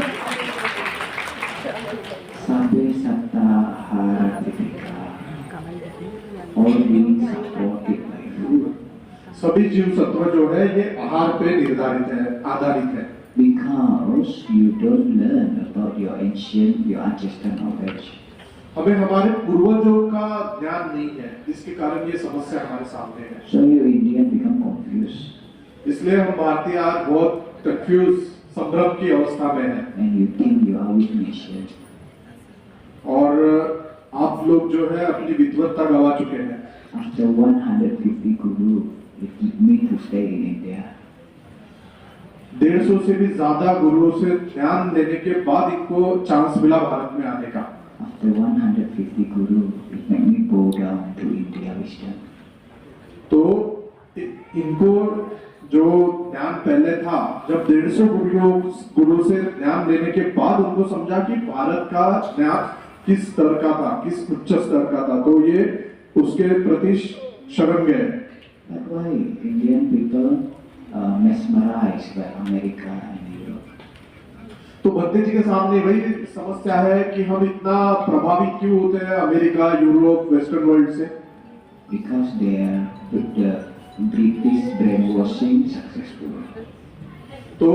Sabe satta haratika. All beings supported by food. सभी जीव सत्व जो है ये आहार पे निर्धारित है, आधारित है। Because you don't learn about your ancient, your ancestral knowledge. हमें हमारे पूर्वजों का ज्ञान नहीं है, इसके कारण ये समस्या हमारे सामने है। So you Indian become confused. इसलिए हम भारतीय आज बहुत कंफ्यूज, संभ्रम की अवस्था में हैं। And you think you are weak nation. और आप लोग जो है अपनी विद्वत्ता गवा चुके हैं। After 150 guru, it me to stay in India. 150 से भी ज्यादा गुरुओं से ज्ञान लेने के बाद इनको चांस मिला भारत में आने का। After 150 guru, it made me bow down to India wisdom. तो इनको जो ज्ञान पहले था, जब 150 गुरु से ज्ञान लेने के बाद उनको समझा कि भारत का ज्ञान किस स्तर का था, किस उच्च स्तर का था, तो ये उसके प्रति शरण गए। But why Indian people mesmerized by America and Europe? तो बंते जी के सामने वही समस्या है कि हम इतना प्रभावित क्यों होते हैं अमेरिका, यूरोप, वेस्टर्न वर्ल्ड से? Because they are with the British brainwashing successful. तो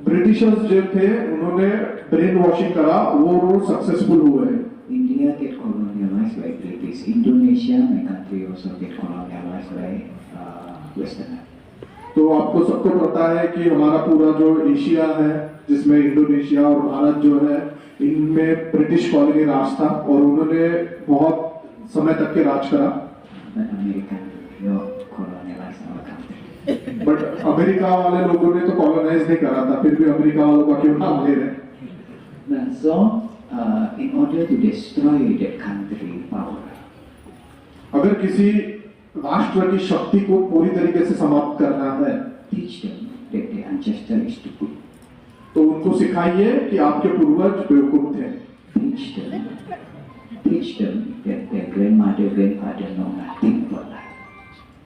ब्रिटिशर्स जो थे उन्होंने ब्रेन वॉशिंग करा, वो सक्सेसफुल हुए। India get colonized colonized by British. Indonesia, my country, also get colonized by Westerners. तो आपको सबको पता है कि हमारा पूरा जो एशिया है, जिसमें इंडोनेशिया और भारत जो है, इनमें ब्रिटिश कॉलोनी राज था और उन्होंने बहुत समय तक के राज करा। But American, you colonized our country. But America वाले लोगों ने तो कॉलोनाइज नहीं करा था, फिर भी अमेरिका वालों का क्यों नाम ले रहे हैं? So, in order to destroy that country power, अगर किसी राष्ट्र की शक्ति को पूरी तरीके से समाप्त करना है, teach them that their ancestor is stupid. तो उनको सिखाइए कि आपके पूर्वज बेवकूफ थे। Teach them that their grandmother, grandfather know nothing about life.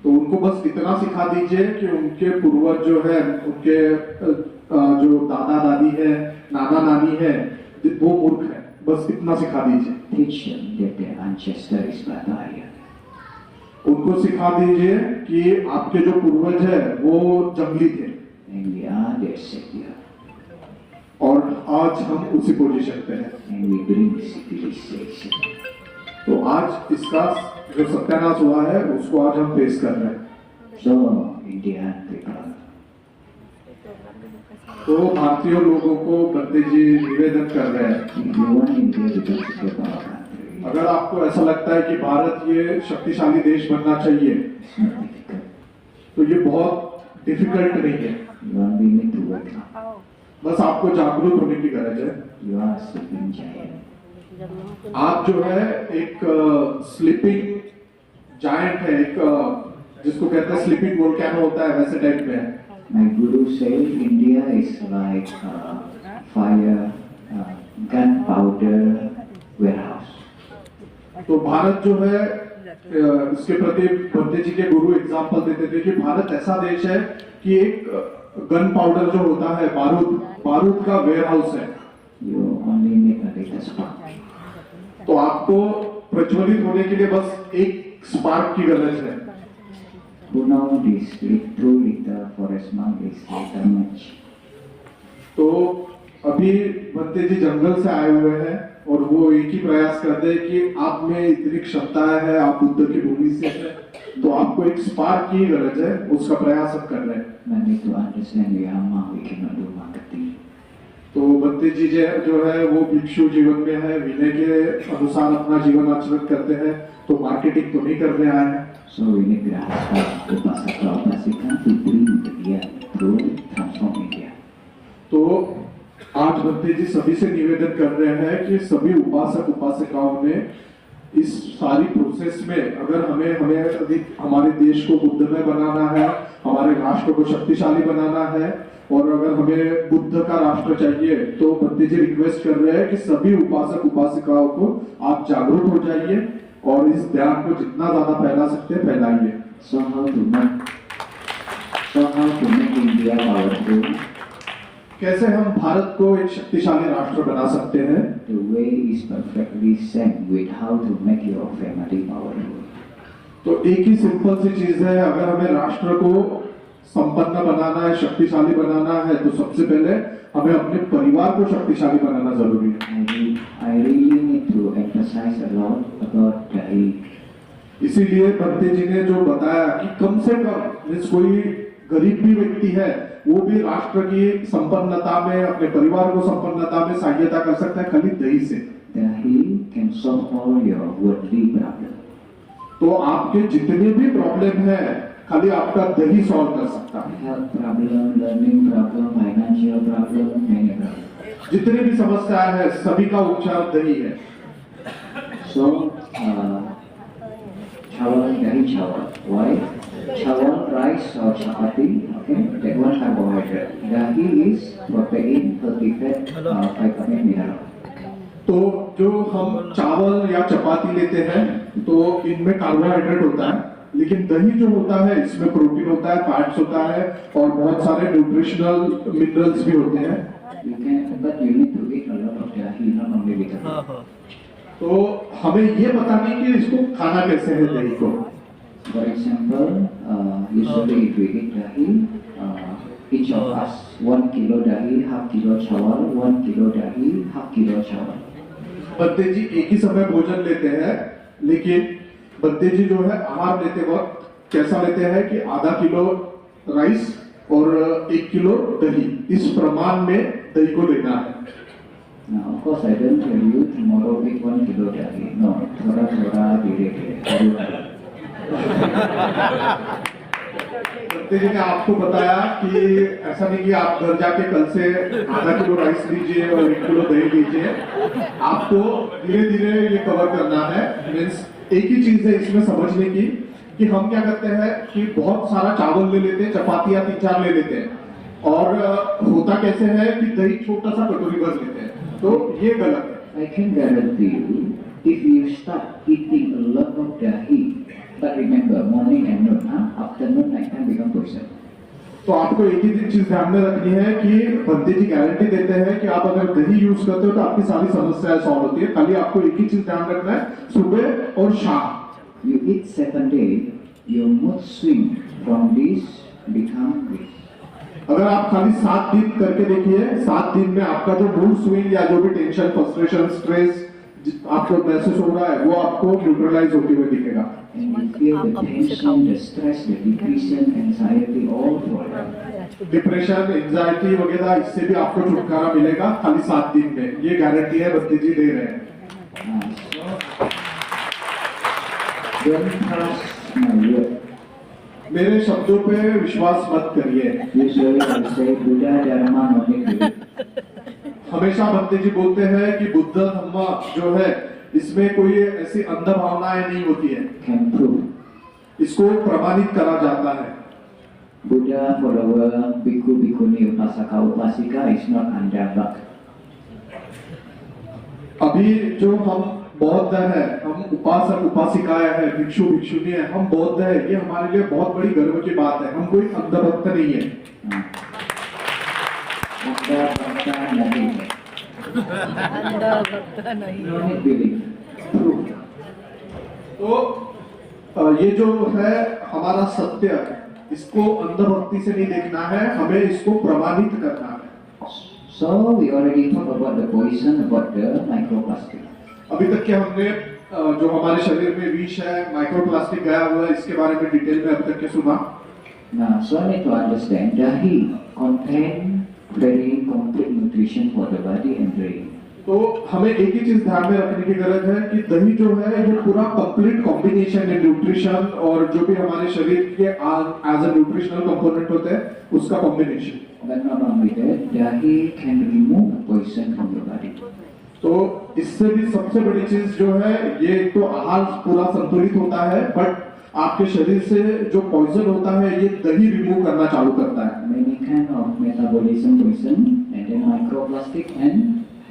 तो उनको बस इतना सिखा दीजिए कि उनके पूर्वज जो है, उनके जो दादा दादी है, नाना नानी है, वो मूर्ख है, बस इतना सिखा दीजिए। Teach them that their ancestor is barbarian. उनको सिखा दीजिए कि आपके जो पूर्वज है वो जंगली थे And we are their savior. और आज हम उसी पोजीशन पे हैं। And we bring civilization. तो आज इसका जो सत्यानाश हुआ है उसको आज हम फेस कर रहे हैं। So, Indian people, तो भारतीय लोगों को बंदे जी निवेदन कर रहे हैं, if you want India to be a power country, अगर आपको ऐसा लगता है कि भारत ये शक्तिशाली देश बनना चाहिए, it's not difficult. तो ये बहुत डिफिकल्ट नहीं है। You only need to wake up. बस आपको जागरूक होने की गरज है। You are a sleeping giant. आप जो है एक स्लीपिंग जायंट है, एक जिसको कहते हैं स्लीपिंग वोल्केनो होता है, वैसे टाइप में है। My guru said India is like fire, gunpowder warehouse. तो भारत जो है इसके प्रति बंदे जी के गुरु एग्जाम्पल देते थे कि भारत ऐसा देश है कि एक गन पाउडर जो होता है, बारूद का वेयर हाउस है। You only need a little spark. तो आपको प्रज्वलित होने के लिए बस एक स्पार्क की गरज है। Who know this little forest monk is little much. तो अभी बंते जी जंगल से आए हुए हैं और वो एक ही प्रयास करते हैं कि आप में इतनी क्षमताएं हैं, आप बुद्ध की भूमि से हैं, तो आपको एक स्पार्क की गरज है, उसका प्रयास हम कर रहे हैं। But need to understand we are monk, we cannot do marketing. तो बंते जी जो है वो भिक्षु जीवन में है, विनय के अनुसार अपना जीवन आचरण करते हैं, तो मार्केटिंग तो नहीं करने आए हैं। So we need Grahasta, Upasaka, Upasika to bring India through transform India. तो आज बंते जी सभी से निवेदन कर रहे हैं कि सभी उपासक उपासिकाओं ने इस सारी प्रोसेस में अगर हमें अधिक हमारे देश को बुद्धमय बनाना है, हमारे राष्ट्र को शक्तिशाली बनाना है और अगर हमें बुद्ध का राष्ट्र चाहिए, तो बंते जी रिक्वेस्ट कर रहे हैं कि सभी उपासक उपासिकाओं को आप जागरूक हो जाइए और इस ध्यान को जितना ज्यादा फैला सकते हैं फैलाइए। So how to make India powerful? कैसे हम भारत को एक शक्तिशाली राष्ट्र बना सकते हैं? The way is perfectly same with how to make your family powerful. तो एक ही सिंपल सी चीज है, अगर हमें राष्ट्र को संपन्न बनाना है, शक्तिशाली बनाना है, तो सबसे पहले हमें अपने परिवार को शक्तिशाली बनाना जरूरी है। I really need to emphasize a lot about the इसीलिए बंते जी ने जो बताया कि कम से कम कोई गरीब भी व्यक्ति है वो भी राष्ट्र की संपन्नता में, अपने परिवार को संपन्नता में सहायता कर सकता है खाली दही से। Dahi can solve all your worldly problems. तो आपके जितने भी प्रॉब्लम है खाली आपका दही सॉल्व कर सकता है। Health problem, learning problem, financial problem, many problems. जितने भी समस्याएं हैं सभी का उपचार दही है। So, chawal, dahi chawal. Why? Chawal, rice or chapati, okay, that one carbohydrate. Dahi is protein, healthy fat, vitamin, mineral. तो जो हम चावल या चपाती लेते हैं तो इनमें कार्बोहाइड्रेट होता है, लेकिन दही जो होता है इसमें प्रोटीन होता है, फैट्स होता है और बहुत सारे न्यूट्रिशनल मिनरल्स भी होते हैं। You can, but you need to eat a lot of dahi, not only vitamin. तो हमें ये पता नहीं कि इसको खाना कैसे है दही को। For example, usually if we eat dahi, each of us 1 kilo dahi, half kilo chawal, 1 kilo dahi, half kilo chawal. बंदे जी एक ही समय भोजन लेते हैं लेकिन बंदे जी जो है आहार लेते वक्त कैसा लेते हैं कि आधा किलो राइस और 1 किलो दही, इस प्रमाण में दही को लेना है। Now, of course, I don't tell you tomorrow eat 1 kilo dahi. No, थोड़ा धीरे-धीरे। बंदे जी ने आपको बताया कि ऐसा नहीं कि आप घर जाके कल से आधा किलो राइस लीजिए और 1 किलो दही लीजिए, आपको धीरे धीरे ये कवर करना है। मीन्स एक ही चीज है इसमें समझने की कि हम क्या करते हैं कि बहुत सारा चावल ले लेते हैं, चपातियां 3-4 ले लेते हैं और होता कैसे है कि दही छोटा सा कटोरी भर लेते हैं, तो ये गलत है। I can guarantee you, if you start eating a lot of dahi, but remember morning and noon, afternoon, night time become poison. तो आपको एक ही चीज ध्यान में रखनी है कि बंदे जी गारंटी देते हैं कि आप अगर दही यूज करते हो तो आपकी सारी समस्याएं सॉल्व होती है। खाली आपको एक ही चीज ध्यान रखना है, सुबह और शाम। You eat 7 days, your mood swing from this become this. अगर आप खाली 7 दिन करके देखिए, 7 दिन में आपका जो मूड स्विंग या जो भी टेंशन, फ्रस्ट्रेशन, स्ट्रेस आपको महसूस हो रहा है वो आपको न्यूट्रलाइज होते हुए दिखेगा। And you feel the tension, the stress, the depression, anxiety, all fall. Depression, anxiety वगैरह इससे भी आपको छुटकारा मिलेगा खाली 7 दिन में। ये गारंटी है बंदे जी दे रहे हैं। So, don't trust my word. मेरे शब्दों पे विश्वास मत करिए। Usually I say Buddha Dharma Nodikuri. हमेशा बंदे जी बोलते हैं कि बुद्ध धम्म जो है इसमें कोई ऐसी अंध भावनाएं नहीं होती है, Can prove. इसको प्रमाणित करा जाता है। Buddha follower, bhikkhu, bhikkhuni, upasaka, upasika is not under bhakt. अभी जो हम बौद्ध है, हम उपासक उपासिकाएं हैं, भिक्षु भिक्षुनी है, हम बौद्ध है, ये हमारे लिए बहुत बड़ी गर्व की बात है। हम कोई अंधभक्त नहीं है। Buddha Bhakta Nabi. अंधा भक्त नहीं No need believe. Prove. तो ये जो है हमारा सत्य है, इसको अंधभक्ति से नहीं देखना है, हमें इसको प्रमाणित करना है। So we already talked about the poison, about the microplastic. अभी तक के हमने जो हमारे शरीर में विष है, माइक्रोप्लास्टिक गया हुआ है, इसके बारे में डिटेल में अभी तक के सुना। Now, so I need to understand dahi contain very complete nutrition for the body and brain. तो हमें एक ही चीज ध्यान में रखने की जरूरत है कि दही जो है ये पूरा कंप्लीट कॉम्बिनेशन है, न्यूट्रिशन और जो भी हमारे शरीर के एज अ न्यूट्रिशनल कंपोनेंट होते हैं उसका combination. But not only that, dahi can remove poison from your body. तो इससे भी सबसे बड़ी चीज जो है, ये तो आहार पूरा संतुलित होता है, बट आपके शरीर से जो पॉइजन होता है ये दही रिमूव करना चालू करता है। Many kind of metabolism poison and then microplastic and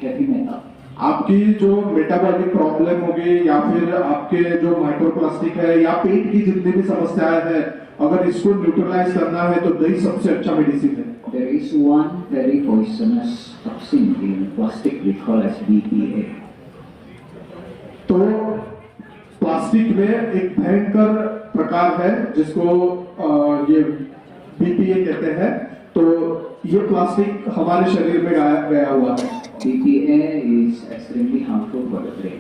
heavy metal. आपकी जो मेटाबॉलिक प्रॉब्लम होगी या फिर आपके जो माइक्रोप्लास्टिक है या पेट की जितनी भी समस्याएं हैं, अगर इसको न्यूट्रलाइज करना है तो दही सबसे अच्छा मेडिसिन है। There is one very poisonous toxin in plastic we call as BPA. तो प्लास्टिक में एक भयंकर प्रकार है जिसको ये बीपीए कहते हैं। तो ये प्लास्टिक हमारे शरीर में गया हुआ है। BPA is extremely harmful for the brain.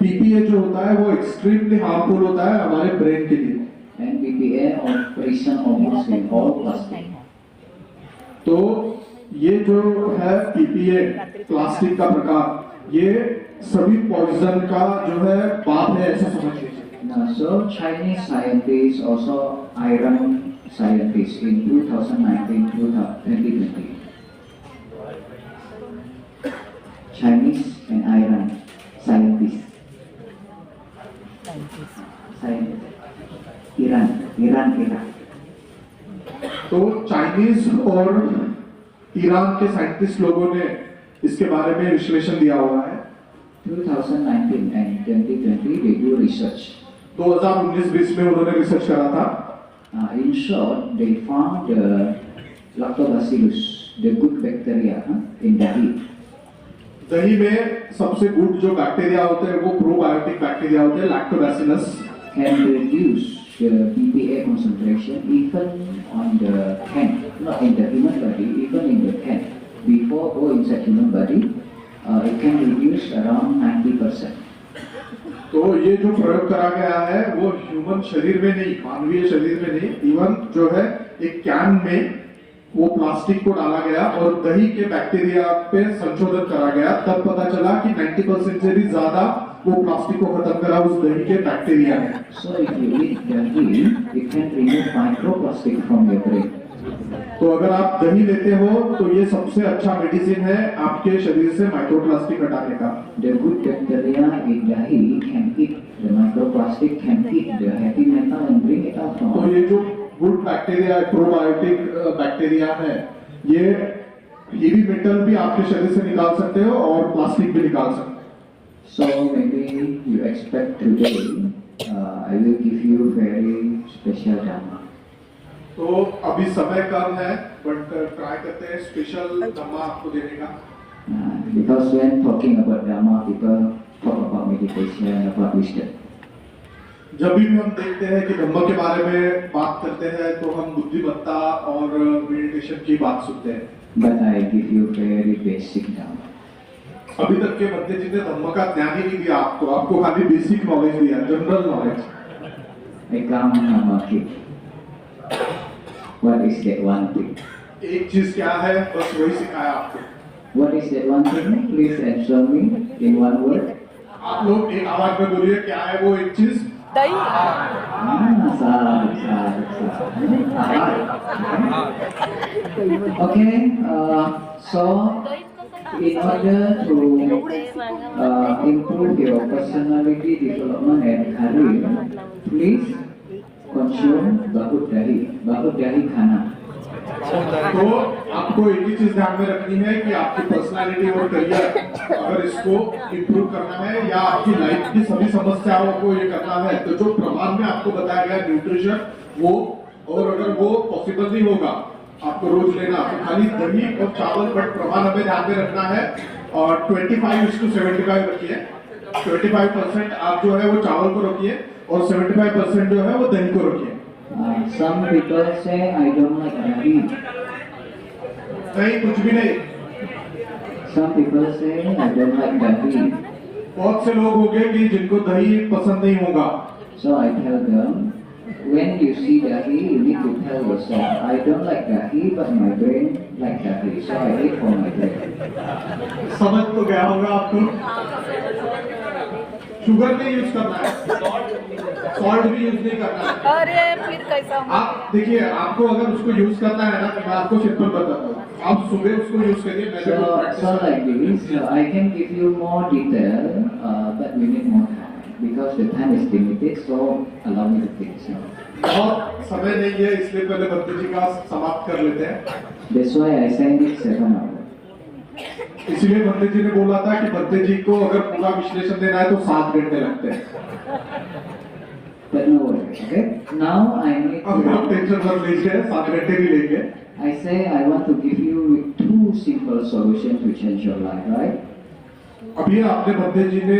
BPA जो होता है वो एक्सट्रीमली हार्मफुल होता है हमारे ब्रेन के लिए। And BPA or present almost in all plastic. तो ये जो है पीपीए प्लास्टिक का प्रकार, ये सभी पॉइजन का जो है बाप है, ऐसा समझ लीजिए। Now, so Chinese scientists, also iron scientists in 2019-2020. Chinese and iron scientists. Iran. तो चाइनीज और ईरान के साइंटिस्ट लोगों ने इसके बारे में विश्लेषण दिया हुआ है। 2019 and 2020 they do research. 2019-20 में उन्होंने रिसर्च करा था। In short, they found the lactobacillus, the good bacteria in dahi. दही में सबसे गुड जो बैक्टीरिया होते हैं वो प्रोबायोटिक बैक्टीरिया होते हैं, lactobacillus, Can reduce the BPA concentration even on the can, not in the human body, even in the can. Before go inside human body, it can reduce around 90%. तो ये जो प्रयोग करा गया है वो ह्यूमन शरीर में नहीं, मानवीय शरीर में नहीं, इवन जो है एक कैन में वो प्लास्टिक को डाला गया और दही के बैक्टीरिया पे संशोधन करा गया। तब पता चला कि 90% से भी ज्यादा वो प्लास्टिक को खत्म करा उस दही के बैक्टीरिया ने। So if you eat dahi, it can remove microplastic from your brain. तो अगर आप दही लेते हो तो ये सबसे अच्छा मेडिसिन है आपके शरीर से माइक्रोप्लास्टिक हटाने का। The good bacteria in dahi can eat the microplastic, can eat the heavy metal and bring it out from. तो ये जो गुड बैक्टीरिया, प्रोबायोटिक बैक्टीरिया है, ये हेवी मेटल भी आपके शरीर से निकाल सकते हो और प्लास्टिक भी निकाल सकते हो। So maybe you expect today, I will give you very special dhamma. तो अभी समय कम है, बट ट्राई करते हैं स्पेशल धम्मा आपको देने का। Because when talking about dhamma, people talk about meditation, about wisdom. जब भी हम देखते हैं कि धम्म के बारे में बात करते हैं तो हम बुद्धिमत्ता और मेडिटेशन की बात सुनते हैं। But I give you very basic dhamma. अभी तक के बंदे जी ने धम्म का ज्ञान ही नहीं दिया आपको खाली बेसिक नॉलेज दिया, general knowledge. Ekam namaki. What is that one thing? एक चीज क्या है, बस वही सिखाया आपको। What is that one thing? Please answer me in one word. आप लोग एक आवाज में बोलिए, क्या है वो एक चीज? दही। Okay, so in order to improve your personality development and career, please consume bahut dahi khana. तो आपको एक ही चीज ध्यान में रखनी है कि आपकी पर्सनालिटी और करियर अगर इसको इम्प्रूव करना है या आपकी लाइफ की सभी समस्याओं को ये करना है तो जो प्रमाण में आपको बताया गया न्यूट्रिशन वो, और अगर वो पॉसिबल नहीं होगा आपको रोज लेना तो खाली दही और चावल, बट प्रमाण हमें ध्यान में रखना है। और 25:75 रखिए। 25% आप जो है वो चावल को रखिए और 75% जो है वो दही को रखिए। Some people say I don't like dahi. नहीं, कुछ भी नहीं। Some people say I don't like dahi. बहुत से लोग होंगे कि जिनको दही पसंद नहीं होगा। So I tell them, when you see dahi, you need to tell yourself, I don't like dahi, but my brain like dahi, so I eat for my brain. समझ तो गया होगा आपको। शुगर नहीं यूज करना है, सॉल्ट भी use नहीं करना है। अरे फिर कैसा? आप देखिए, आपको अगर उसको यूज करना है ना तो मैं आपको सिंपल बताता हूँ, आप सुबह उसको यूज करिए। So like this, I can give you more detail, but we need more time because the time is limited. So allow me to finish now. बहुत समय नहीं है, इसलिए पहले बंदे जी का समाप्त कर लेते हैं। That's why I said it 7 hours. इसलिए बंदे जी ने बोला था कि बंदे जी को अगर पूरा विश्लेषण देना है तो 7 घंटे लगते हैं। But no worries, okay? Now I need अब आप to. टेंशन मत लीजिए, 7 घंटे भी लेंगे। I say I want to give you 2 simple solutions to change your life, right? अभी आपने बंदे जी ने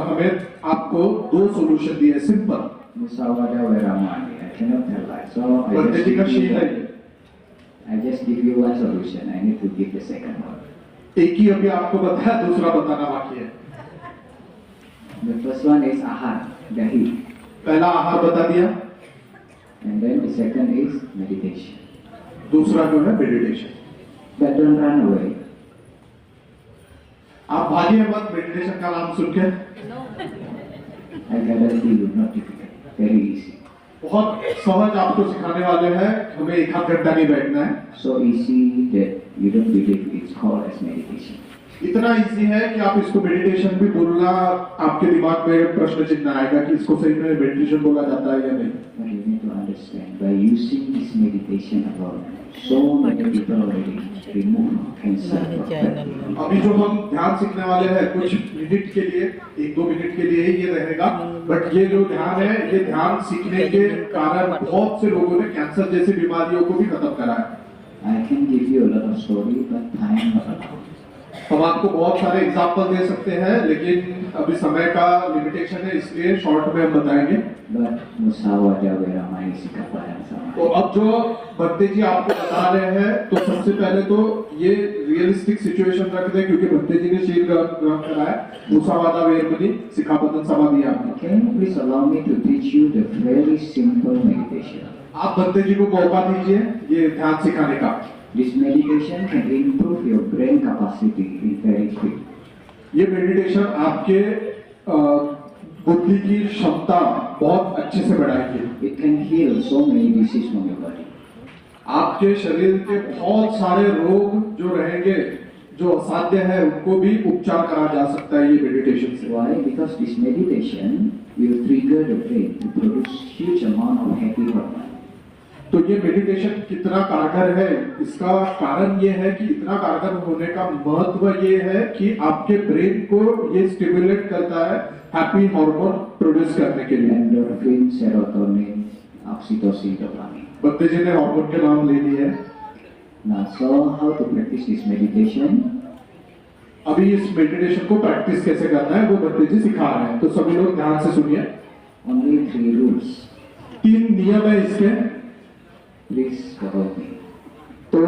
हमें आपको 2 सोल्यूशन दिए, simple. Musawada Veramani. I cannot tell lies. So I बंदे just जी का give शील you, है ये। I just give you one solution. I need to give the second one. एक ही अभी आपको बताया, दूसरा बताना बाकी है। The first one is ahar, dahi, पहला आहार बता दिया, and then the second is meditation. दूसरा जो है meditation. But don't run away. आप भागिए मत मेडिटेशन का नाम सुन के। I guarantee you, not difficult, very easy. बहुत सहज आपको सिखाने वाले हैं, हमें 1 घंटा नहीं बैठना है। So easy that you don't believe it's called as meditation. इतना इजी है कि आप इसको मेडिटेशन भी बोलना, आपके दिमाग में प्रश्न चिन्ह आएगा कि इसको सही में मेडिटेशन बोला जाता है या नहीं। But you need to understand, by using this meditation alone, so many people already remove cancer from their life. अभी जो हम ध्यान सीखने वाले हैं कुछ मिनट के लिए, 1-2 मिनट के लिए ही ये रहेगा, बट ये जो ध्यान है, ये ध्यान सीखने के कारण बहुत से लोगों ने कैंसर जैसी बीमारियों को भी खत्म करा है। I can give you a lot of story, but time not allowed. हम आपको बहुत सारे एग्जाम्पल दे सकते हैं, लेकिन अभी समय का लिमिटेशन है, इसलिए शॉर्ट में हम बताएंगे। But musawada wiramani sikapatan sama. तो अब जो बंते जी आपको बता रहे हैं, तो सबसे पहले तो ये रियलिस्टिक सिचुएशन रख दें, क्योंकि बंते जी ने शील ग्रहण करा है। मुसावादा वेरमनी सिखापतन सभा दिया आपने। Can you please allow me to teach you the very simple meditation? आप बंते जी को मौका दीजिए ये ध्यान सिखाने का। This meditation can improve your brain capacity in very quick. ये मेडिटेशन आपके बुद्धि की क्षमता बहुत अच्छे से बढ़ाएगी। It can heal so many diseases from your body. आपके शरीर के बहुत सारे रोग जो रहेंगे, जो असाध्य है, उनको भी उपचार करा जा सकता है ये मेडिटेशन से। Why? Because this meditation will trigger the brain to produce huge amount of happy hormone. तो ये मेडिटेशन कितना कारगर है, इसका कारण ये है कि इतना कारगर होने का महत्व ये है कि आपके ब्रेन को ये स्टिमुलेट करता है हैप्पी हार्मोन प्रोड्यूस करने के लिए। Endorphin, serotonin, oxytocin, dopamine. बंदे जी ने हार्मोन के नाम ले लिए हैं। Now, so how to practice this meditation? अभी इस मेडिटेशन को प्रैक्टिस कैसे करना है वो बंदे जी सिखा रहे हैं, तो सभी लोग ध्यान से सुनिए। Only 3 rules. 3 नियम है इसके। Please follow me. तो